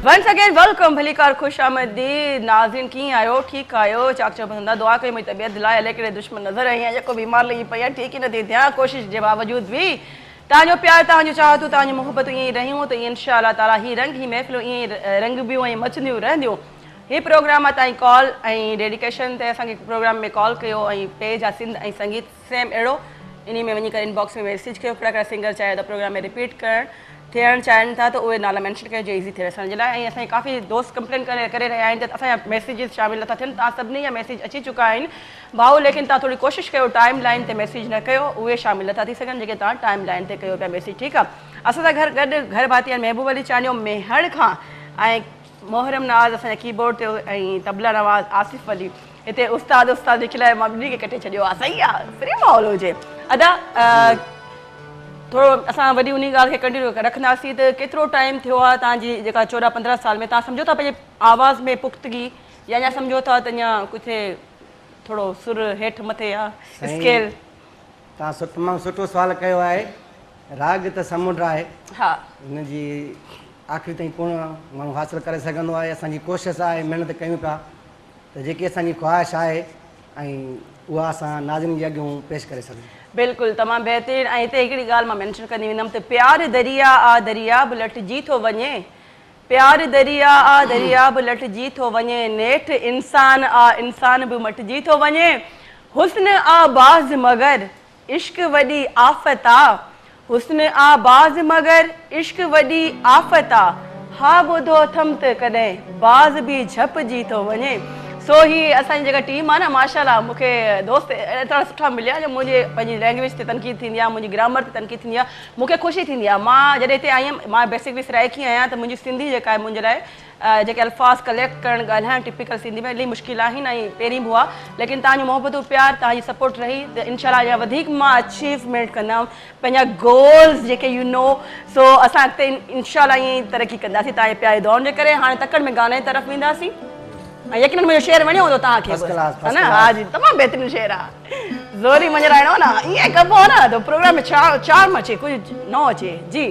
वंस अगेन वेलकम भलीकार खुश आमदी नाज़रीन कीअं आहियो ठीकु आहियो चाक चो पसंदा दुआ कयो मुंहिंजी तबियत लाइ अलाए कहिड़े दुश्मन नज़र आई आहे जेको बीमार लॻी पई आहे ठीकु ई नथी थियां कोशिशि जे बावजूद बि तव्हांजो प्यार तव्हांजो चाहतूं तव्हांजी मुहबतूं ईअं ई रहियूं त इंशाअल्लाह ताला ही रंग ही महफ़िलूं ईअं ई रंग बियूं ऐं मचंदियूं रहंदियूं। हीउ प्रोग्राम आहे तव्हांजी कॉल ऐं डेडिकेशन ते असांखे प्रोग्राम में कॉल कयो ऐं पेज आहे सिंध ऐं संगीत सेम अहिड़ो इन में वञी करे इनबॉक्स में मैसेज कयो कहिड़ा कहिड़ा सिंगर चाहे त प्रोग्राम में रिपीट थियणु चाहिनि था त उहे नाला मैंशन कयो जो ईज़ी थिए असांजे लाइ। ऐं असांजे काफ़ी दोस्त कंप्लेन करे रहिया आहिनि त असांजा मैसेजिस शामिलु नथा थियनि। तव्हां सभिनी जा मैसेज अची चुका आहिनि भाऊ लेकिन तव्हां थोरी कोशिशि कयो टाइम लाइन ते मैसेज न कयो उहे शामिलु नथा थी सघनि जेके तव्हां टाइम लाइन ते कयो पिया मैसेज ठीकु आहे। असां सां गॾु घर भाती आहिनि महबूब अली चानियो मेहड़ खां ऐं मोहरम नवाज़ असांजा कीबोर्ड ते ऐं तबला नवाज़ आसिफ़ अली हिते उस्ताद लिखी लाइ मां ॿिन्ही खे कटे छॾियो आहे सही आहे फ्री माहौल हुजे अदा थोरो असां वरी उन ॻाल्हि खे कंटिन्यू रखंदासीं त केतिरो टाइम थियो आहे तव्हांजी जेका 14-15 साल में तव्हां सम्झो था पंहिंजे आवाज़ में पुख़्तगी या अञा सम्झो था त अञा किथे थोरो सुर हेठि मथे आहे स्केल। तव्हां तमामु सुठो सुवालु कयो आहे। राग त समुंड आहे हा हिनजी आख़िरी ताईं पूर्ण माण्हू हासिलु करे सघंदो आहे। असांजी कोशिशि आहे महिनत कयूं पिया त जेकी असांजी ख़्वाहिश आहे ऐं उहा असां नाज़रीन जे अॻियां पेश करे सघूं। बिल्कुलु तमामु बहितरीनु ऐं हिते हिकिड़ी ॻाल्हि मां मेंशन कंदी वेंदमि त प्यार दरिया आ दरिया बि लटिजी थो वञे प्यार दरिया आ दरिया बि लटिजी थो वञे नेठि इंसान आ इंसान बि मटिजी थो वञे हुस्न आ बाज़ मगर इश्क वॾी आफ़त आ हुस्न आ बाज़ मगर इश्क वॾी आफ़त आ हा ॿुधो थम त कॾहिं बाज़ बि झपिजी थो वञे। सो ही असांजी जेका टीम आहे न माशाल्लाह मूंखे दोस्त एतिरा सुठा मिलिया जो मुंहिंजे पंहिंजी लैंग्वेज ते तनक़ीद थींदी आहे मुंहिंजी ग्रामर ते तनक़ीद थींदी आहे मूंखे ख़ुशी थींदी आहे। मां जॾहिं हिते आई हुयमि मां बेसिकली सराइकी आहियां त मुंहिंजी सिंधी जेका आहे मुंहिंजे लाइ जेके अल्फाज़ कलेक्ट करणु ॻाल्हाइणु टिपिकल सिंधी में इलाही मुश्किल आहिनि ऐं पहिरीं बि हुआ लेकिन तव्हांजो मोहबतूं प्यार तव्हांजी सपोर्ट रही त इनशाला अञा वधीक मां अचीवमेंट कंदमि पंहिंजा गोल्स जेके यू नो। सो असां अॻिते इनशाला ईअं ई तरक़ी कंदासीं तव्हांजे प्यारे दौर जे करे। हाणे तकड़ि में गाने तरफ़ वेंदासीं ऐं यकीनन मुंहिंजो शेर वणियो हूंदो तव्हांखे है न हा जी तमामु बहितरीनु शेर आहे ज़ोरी मंझराइणो न ईअं कबो आहे न त प्रोग्राम में चार में अचे कुझु न अचे जी।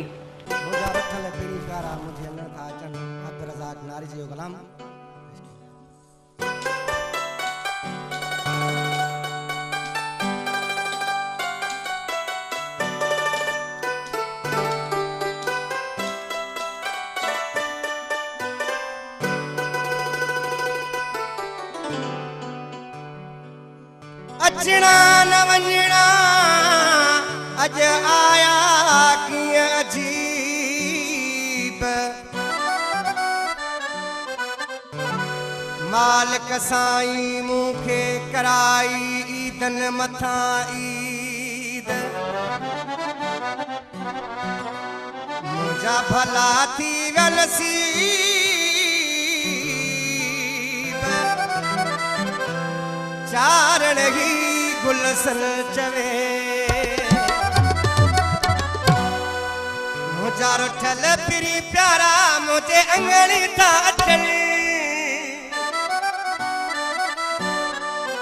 अचना न वञणा अॼु आया कीअं अजीब मालिक साईं मूंखे कराई ईदन मथां ईद मुंहिंजा भला थी विया नसीब चारण ही गुलशन चवे मुंहिंजा रुठल फिरी प्यारा मुंहिंजे अंगड़ी था अचनि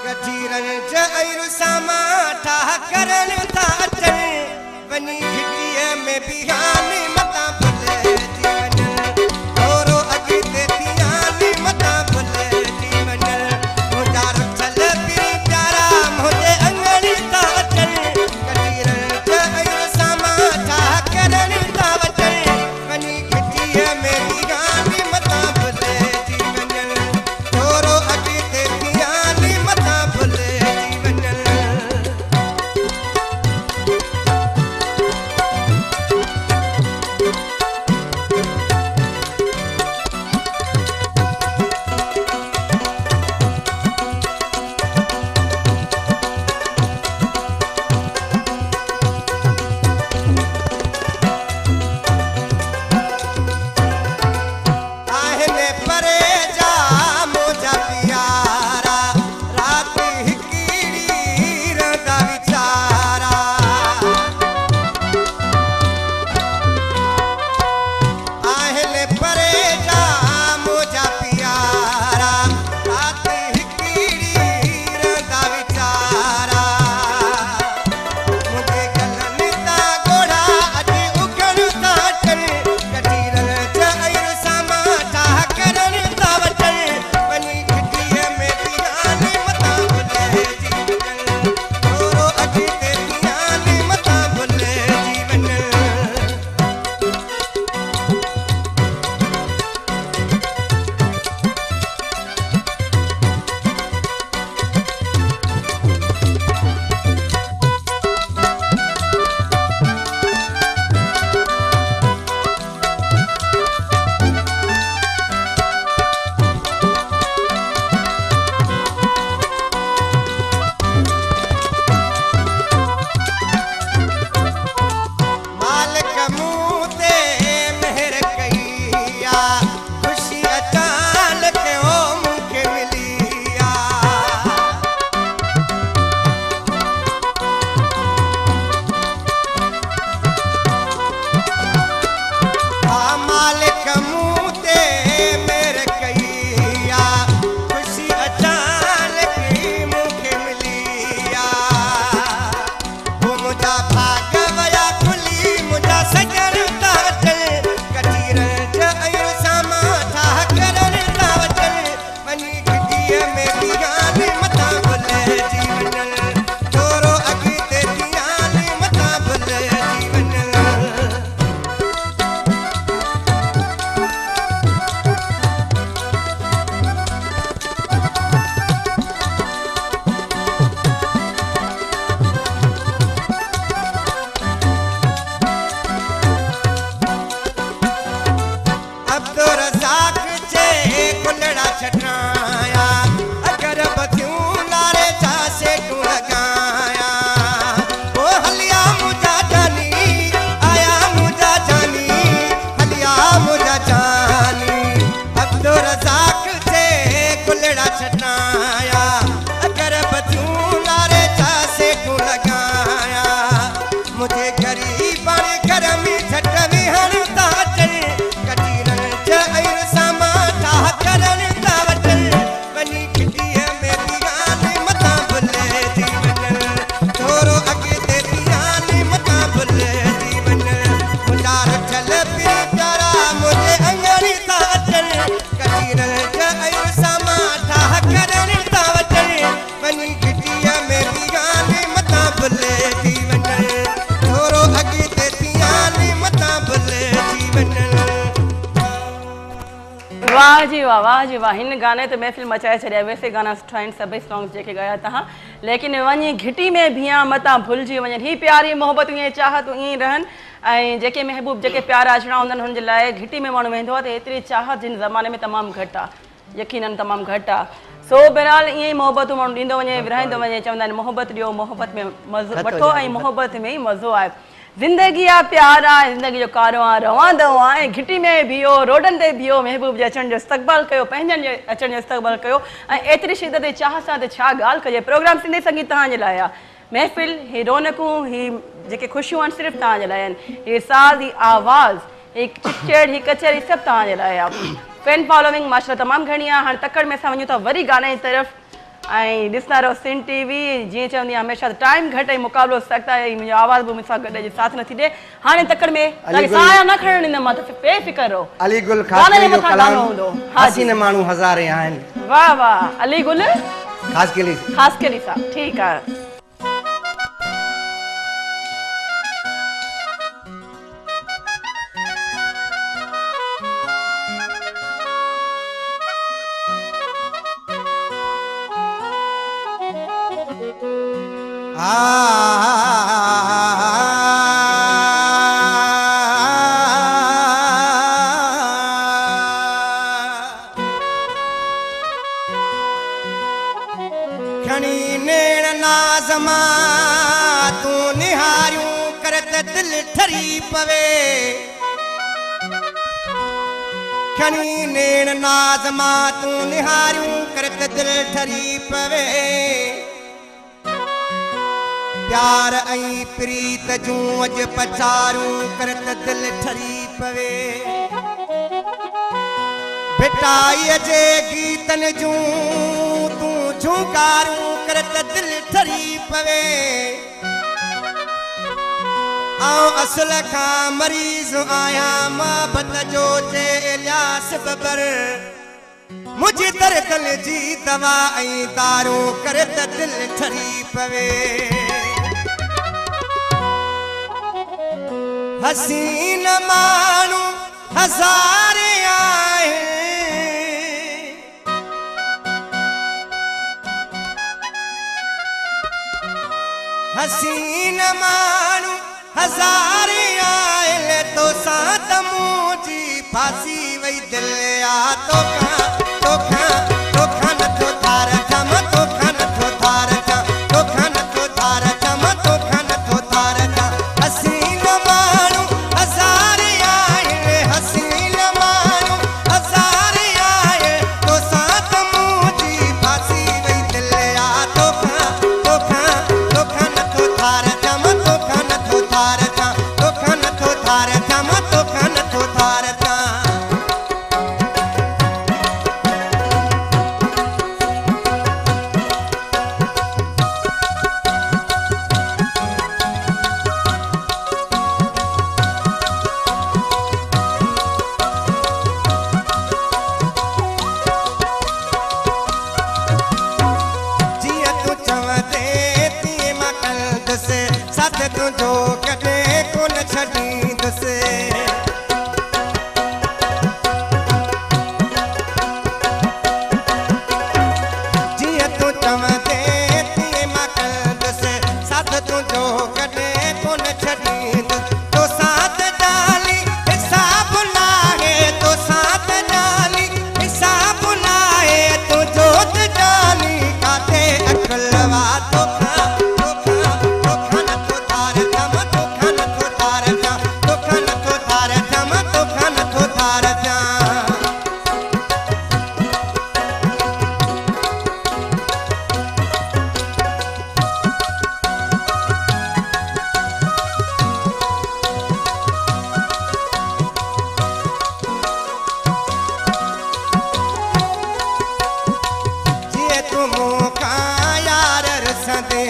गजीरनि जहिड़ो सामान ठाह करनि था अचनि वञी घिटीअ में बिहानी मतां भुले थी वञनि थोरो अॻिते बिहानी मतां भुले थी वञनि मुंहिंजा रुठल फिरी प्यारा मुंहिंजे अंगड़ी था अचनि गजीरनि जहिड़ो सामान ठाह करनि था अचनि वञी घिटीअ में बिहानी मतां भुले थी वञनि थोरो अॻिते बिहानी मतां भुले थी वञनि। वाह जी वाह, वाह जी वाह। हिन गाने ते महफ़िल मचाए छॾिया। वैसे गाना सुठा आहिनि सभई सॉन्ग्स जेके ॻाया तव्हां, लेकिन वञी घिटी में बीहां मतां भुलिजी वञनि। ही प्यारी मोहबत ईअं चाहत ईअं ई रहनि ऐं जेके महबूब जेके प्यारा अचणा हूंदा आहिनि हुननि जे लाइ घिटी में माण्हू वेंदो आहे त एतिरी चाहत जिन ज़माने में तमामु घटि आहे, यकीननि तमामु घटि आहे। सो बहरहाल ईअं ई मोहबतूं माण्हू ॾींदो वञे, विरहाईंदो वञे, चवंदा आहिनि मोहबत ॾियो, मोहबत में मज़ो वठो ऐं मोहबत में ई मज़ो आहे। ज़िंदगी आहे, प्यार आहे, ज़िंदगी जो कारो आहे, रवांदो आहे ऐं घिटी में बीहो, रोडनि ते बीहो, महबूब जे अचण जो इस्तक़बाल कयो, पंहिंजनि जे अचण जो इस्तक़बाल कयो ऐं एतिरी शिदत ऐं चाह सां त छा ॻाल्हि कजे। प्रोग्राम सिंधी संगीत तव्हांजे लाइ आहे। महफ़िल, ही रौनकूं, ही जेके ख़ुशियूं आहिनि सिर्फ़ु तव्हांजे लाइ आहिनि। ही साज़, ही आवाज़, ही चिचड़, ही कचहरी सभु तव्हांजे लाइ आहे। फैन फॉलोइंग माशाल्लाह तमामु घणी आहे। हाणे तकड़ में असां वञूं था वरी गाने जी तरफ़ ऐं ॾिसंदा रहो सिंध टीवी। जीअं चवंदी आहियां हमेशह टाइम घटि ऐं मुक़ाबिलो सख़्तु आहे, मुंहिंजो आवाज़ बि मूंसां गॾु अॼु साथ नथी ॾे। हाणे तकड़ में तव्हांखे साया न खणणु ॾींदमि मां, त बेफ़िक्र रहो। अली गुल गाने जे खास मथां गानो हूंदो। हसीन माण्हू हज़ारे आहिनि। वाह वाह, अली गुल ख़ासि केली ख़ासि केली साहब, ठीकु आहे। खणी नेण नाज़मा तूं निहारियूं कर त दिल ठरी पवे। खणी नेण नाज़मा तूं निहारियूं कर त दिल ठरी पवे। प्यार ऐं प्रीत जूं अॼु पचारूं कर त दिल ठरी पवे। भिटाईअ जे गीतनि जूं तूं झूकारूं कर त दिल ठरी पवे। आउं असल खां मरीज़ आहियां मोहबत जो जे इलियास बबर। मुंहिंजी दर्दल जी दवा ऐं दारूं कर त दिल ठरी पवे। हसीन माण्हू हज़ारे आहिनि। हसीन माण्हू हज़ारे आहिनि। तोसां त मुंहिंजी फासी वई दिलि आहे। तोखां नथो धार जम, तोखां नथो धार जम, तोखां नथो धार जम, तोखां नथो धार जम। हसीन माण्हू हज़ारे आहिनि। हसीन माण्हू हज़ारे आहिनि। तोसां त मुंहिंजी फासी वई दिलि आहे। तोखां नथो धार जम, तोखां नथो धार जम, तोखां नथो धार जम, तोखां नथो धार जम। जीअं तूं चवंदे तीअं मां कंदुसि, साथ तुंहिंजो कॾहिं कोन छॾींदुसि। जीअं तूं चवंदे तीअं मां कंदुसि, साथ तुंहिंजो कॾहिं कोन छॾींदुसि। तोसां त ॾाली हिसाब नाहे, तोसां त ॾाली हिसाब नाहे। तुंहिंजो त ॾाली काथे अकुलवा। तोखां नथो धार जम, तोखां नथो धार जम, तोखां नथो धार जम, तोखां नथो धार जम। जीअं तूं मूंखां यार रुसंदे,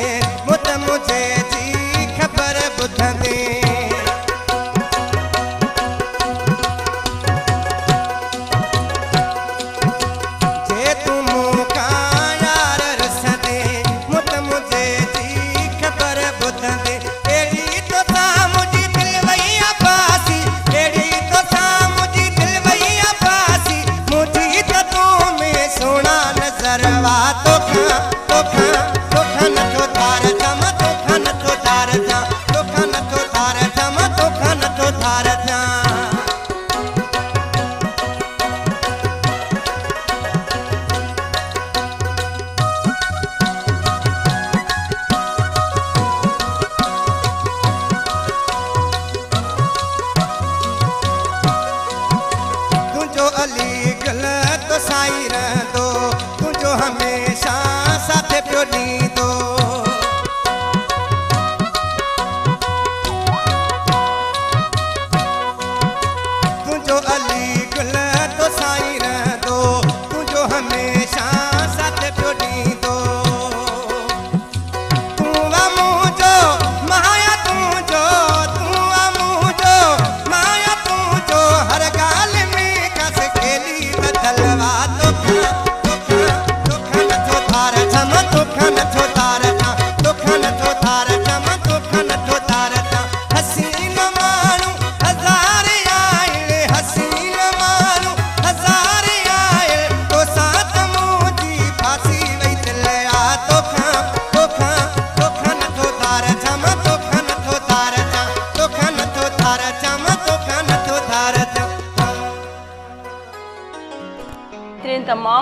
मुत मुझे जी ख़बर ॿुधंदे। जे तूं मूंखां यार रुसंदे, मुत मुझे जी ख़बर ॿुधंदे। अहिड़ी तोसां मुंहिंजी दिलि वई आहे फासी। अहिड़ी तोसां मुंहिंजी दिलि वई आहे फासी। मुंहिंजी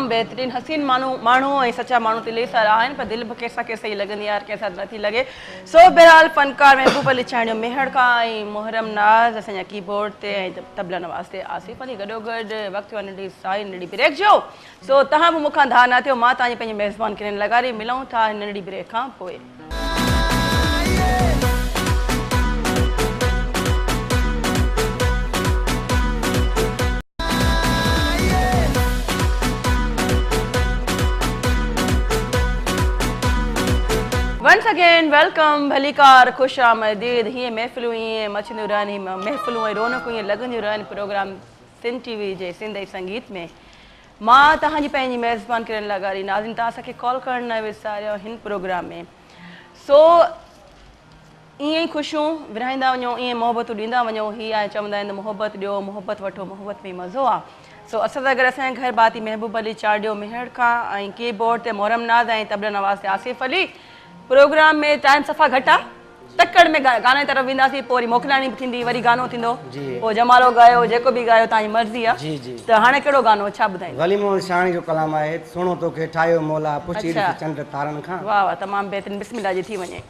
तमामु बहितरीनु हसीन माण्हू ऐं सचा माण्हू दिलेसर आहिनि पर दिलि बि कंहिंसां कंहिंसां ई लॻंदी आहे कंहिंसां नथी लॻे सो बहरहाल फनकार महबूब अली चांडियो मेहर खां ऐं मुहर्रम नाज़ असांजा कीबोर्ड ते ऐं तबला नवाज़ ते आसिफ़ अली गॾोगॾु वक़्तु नंढी साई नंढी ब्रेक जो सो तव्हां बि मूंखां धा न थियो मां तव्हांजी पंहिंजी मेज़बान किरण लॻारी मिलूं था नंढी ब्रेक खां पोइ Once again, welcome, भलीकार खुश आमदीद हीअं महफ़िलूं ईअं मचंदियूं रहनि महफ़िलूं ऐं रौनकूं ईअं लॻंदियूं रहनि प्रोग्राम सिंध टीवी जे सिंध ऐं संगीत में मां तव्हांजी पंहिंजी मेज़बान किरण लॻारी नाज़रीन तव्हां असांखे कॉल करणु न विसारियो हिन प्रोग्राम में सो ईअं ई ख़ुशियूं विरहाईंदा वञो ईअं मोहबतूं ॾींदा वञो हीअ आहे चवंदा आहिनि मोहबत ॾियो मोहबत वठो मोहबत में मज़ो आहे सो असां सां गॾु असांजे घर भाती महबूब अली चांडियो मेहर खां ऐं कीबोर्ड ते मुहर्रम नाज़ ऐं तबला नवाज़ ते आसिफ़ अली प्रोग्राम में टाइम सफ़ा घटि आहे तकड़ में गाने तरफ़ वेंदासीं पोइ वरी मोकिलाणी बि थींदी वरी गानो थींदो पोइ जमालो ॻायो जेको बि ॻायो तव्हांजी मर्ज़ी आहे त हाणे कहिड़ो गानो छा ॿुधाईंदो वली मोहम्मद शाणी जो कलाम आहे सुहिणो तोखे ठाहियो मौला पुछी चंड तारनि खां वाह वाह तमामु बहितरीनु बिस्मिल्लाह जी थी वञे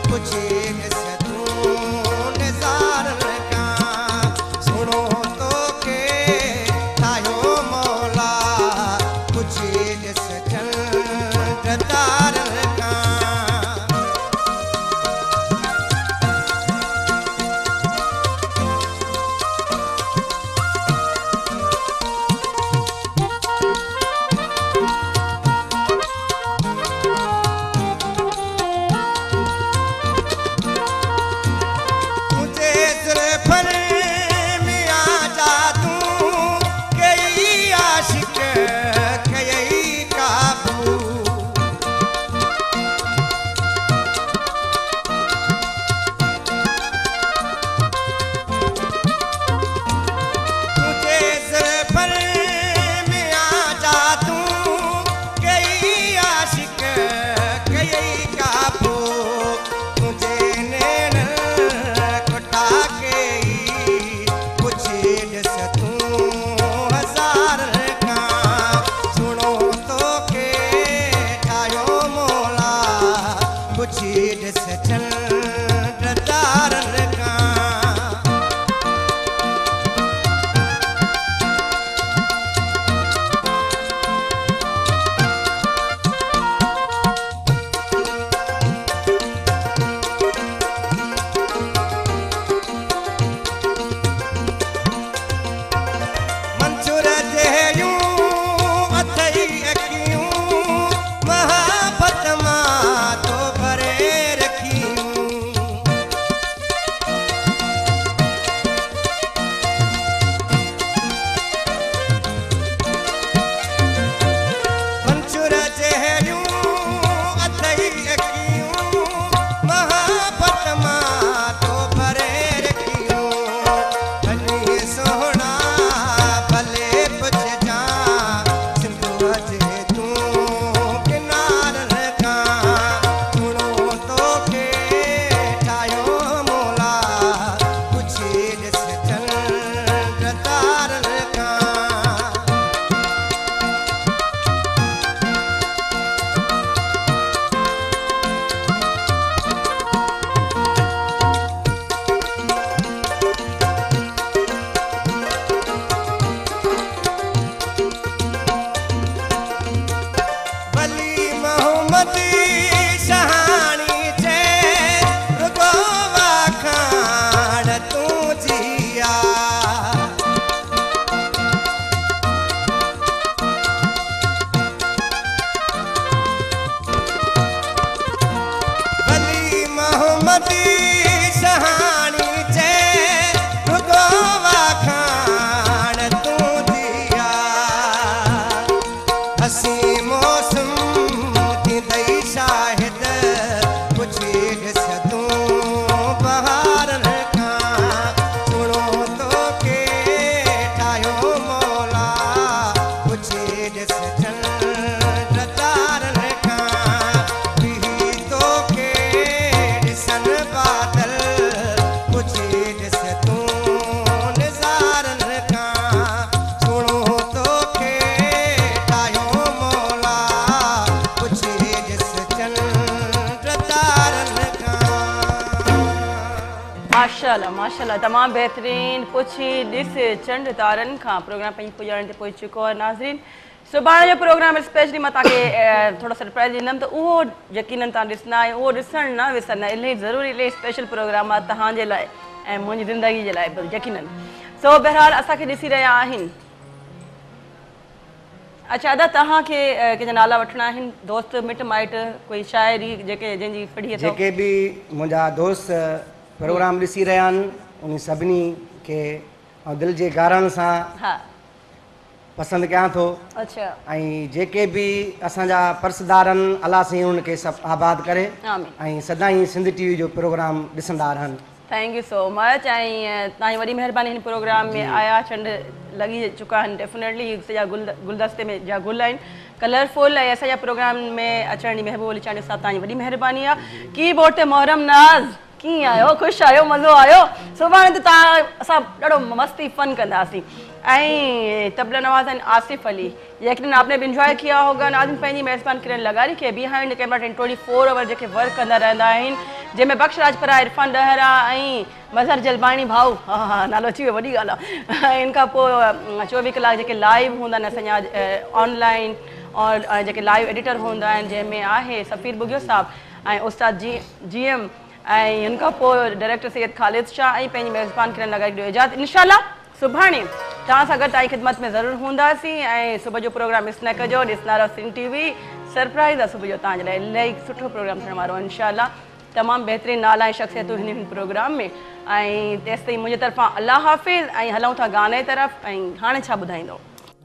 पुछी ॾिस तूं रोंदी सहानी चे रुगोवा खान तू दिया हसी मौसम की दई शाहिद पुछी घिस तू बहार का सुनो तो के ठायो मौला पुछी घिस चंद तारन का बिही तो के दिसन बादल पुछी घिस तू निजारन का सुनो तो के ठायो मौला पुछी घिस चंद तारन का माशाल्लाह माशाल्लाह तमाम बेहतरीन पुछी ॾिस चंड तारनि खां प्रोग्राम पंहिंजी पुॼाइण ते पहुची चुको आहे नाज़रीन सुभाणे जो प्रोग्राम स्पेशली मां तव्हांखे थोरो सरप्राइज़ ॾींदमि त उहो यकीननि तव्हां ॾिसंदा आहियो उहो ॾिसणु न विसरंदा इलाही ज़रूरी इलाही स्पेशल प्रोग्राम आहे तव्हांजे लाइ ऐं मुंहिंजी ज़िंदगी जे लाइ बि यकीननि सो बहरहाल असांखे ॾिसी रहिया आहिनि अच्छा अदा तव्हांखे कंहिंजा नाला वठणा आहिनि दोस्त मिट माइट कोई शाइरी जेके जंहिंजी पढ़ी अथव जेके बि मुंहिंजा दोस्त प्रोग्राम ॾिसी रहिया आहिनि उन सभिनी खे ऐं दिलि जे गारण सां हा पसंदि कयां थो अच्छा ऐं जेके बि असांजा पर्सदार आहिनि अलाह साईं उनखे सभु आबाद करे आमीन ऐं सदाईं सिंध टीवी जो प्रोग्राम ॾिसंदा रहनि थैंक यू सो मच ऐं तव्हांजी वॾी महिरबानी हिन प्रोग्राम में आया चंड लॻी चुका आहिनि डेफिनेटली सॼा गुलदस्ते में जा गुल आहिनि कलरफुल ऐं असांजा प्रोग्राम में अचण जी महबूब अली चांडी साहिब तव्हांजी वॾी महिरबानी आहे कीबोर्ड ते मोहरम नाज़ कीअं आहियो ख़ुशि आहियो मज़ो आयो सुभाणे त तव्हां असां ॾाढो मस्ती फन कंदासीं ऐं तबला नवाज़ आहिनि आसिफ अली यकीन आपने भी इंजॉय किया होगा नाज़िन पंहिंजी मेज़बान किरण लगारी खे बिहाइंड कैमरा 24 आवर जेके वर्क कंदा रहंदा आहिनि जंहिंमें बख्श राजपरा इरफान डहरा ऐं मज़हर जलबाणी भाऊ हा हा नालो अची वियो वॾी ॻाल्हि आहे ऐं इन खां पोइ 24 कलाक जेके लाइव हूंदा आहिनि असांजा ऑनलाइन और जेके लाइव एडिटर हूंदा आहिनि जंहिंमें आहे सफ़ीर बुगियो साहब ऐं उस्ताद GM ऐं हिन खां पोइ डायरेक्टर सैयद ख़ालिद शाह ऐं पंहिंजी मेज़बान किरण लगारी ॾियो इजाज़त इंशाल्लाह सुभाणे तव्हां सां गॾु तव्हांजी ख़िदमत में ज़रूरु हूंदासीं ऐं सुबुह जो प्रोग्राम मिस न कजो ॾिसंदा रहो सिंध टीवी सरप्राइज़ आहे सुबुह जो तव्हांजे लाइ इलाही सुठो प्रोग्राम थियण वारो आहे इंशाल्लाह तमामु बहितरीनु नाला ऐं शख़्सियतूं हिन प्रोग्राम में ऐं तेसि ताईं मुंहिंजे तरफ़ां अल्लाह हाफ़िज़ ऐं हलूं था गाने तरफ़ ऐं हाणे छा ॿुधाईंदो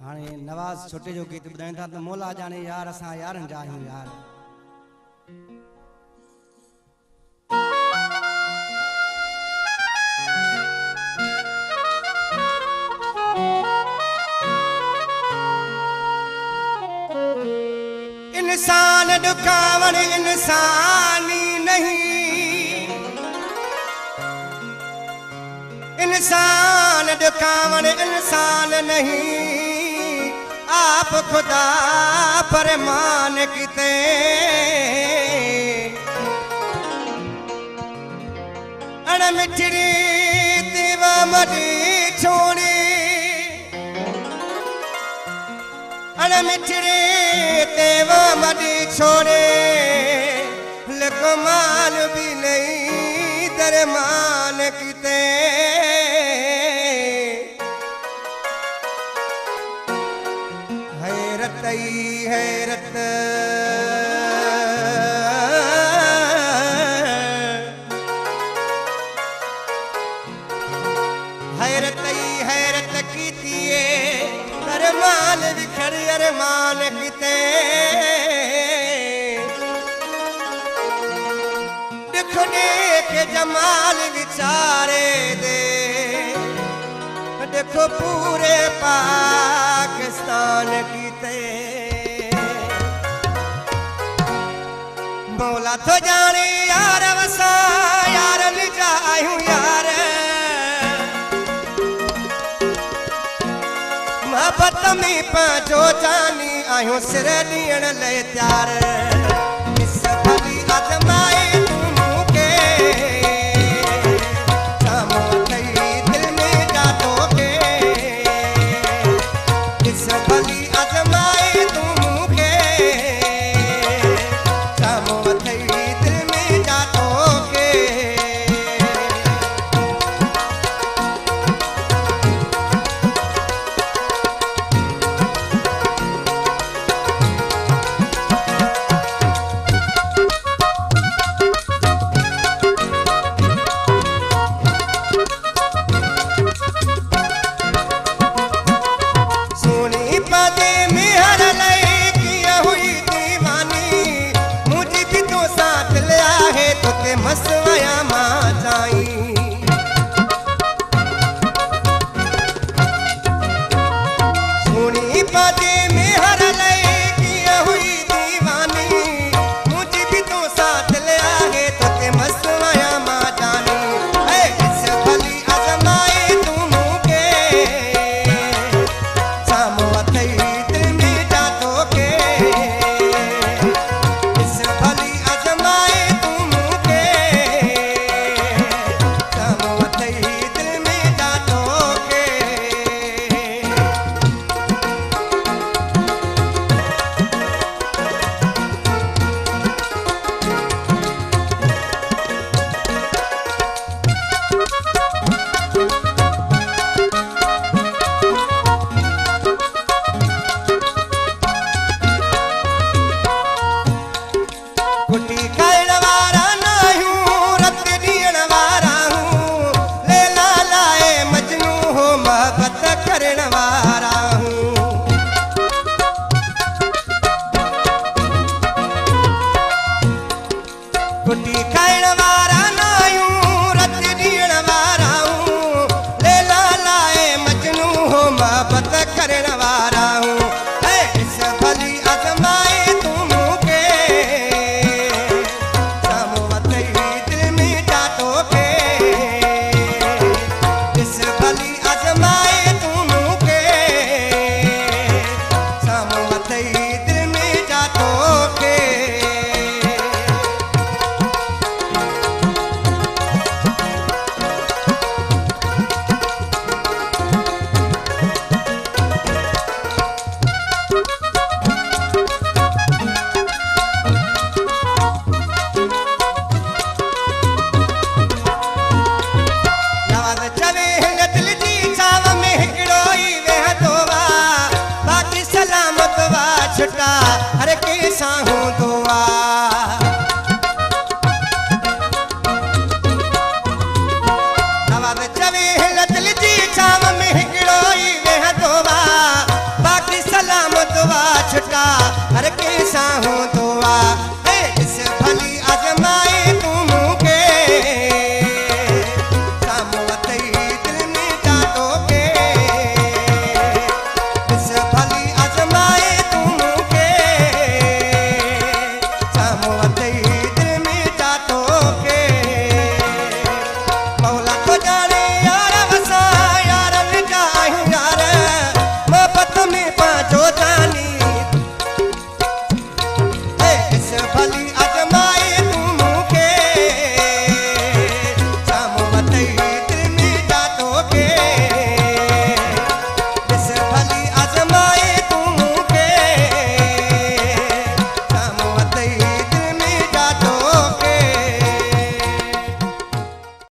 हाणे नवाज़ छोटे जो गीत ॿुधाइनि था त मौला ॼाणे यार असां यारनि जा आहियूं यार इंसान दुखावण इंसानी नहीं इंसान दुखावण इंसान नहीं आप खुदा फरमान किते अण मिठड़ी दीवा मडी छोड़ी अण मिठड़ी तेवा मडी छोड़े लकमान भी नहीं दरमान किते हैरत ही हैरत हैरत ही हैरत कीतिए अरमान विखर अरमान किते दिखने के जमाल विचारे दे देखो पूरे पाकिस्तान किते मौला तो जाने यार वसा यार जायूं यार मोहब्बत में पंहिंजो जानी आहियूं सिर ॾियण लाइ तयार मिस भली आज़माए तूं मूंखे साम्हूं अथई दिल में जातो के मिस भली आज़माए तूं मूंखे साम्हूं अथई दिल में जातो के का हर कंहिं सां हूंदो आहे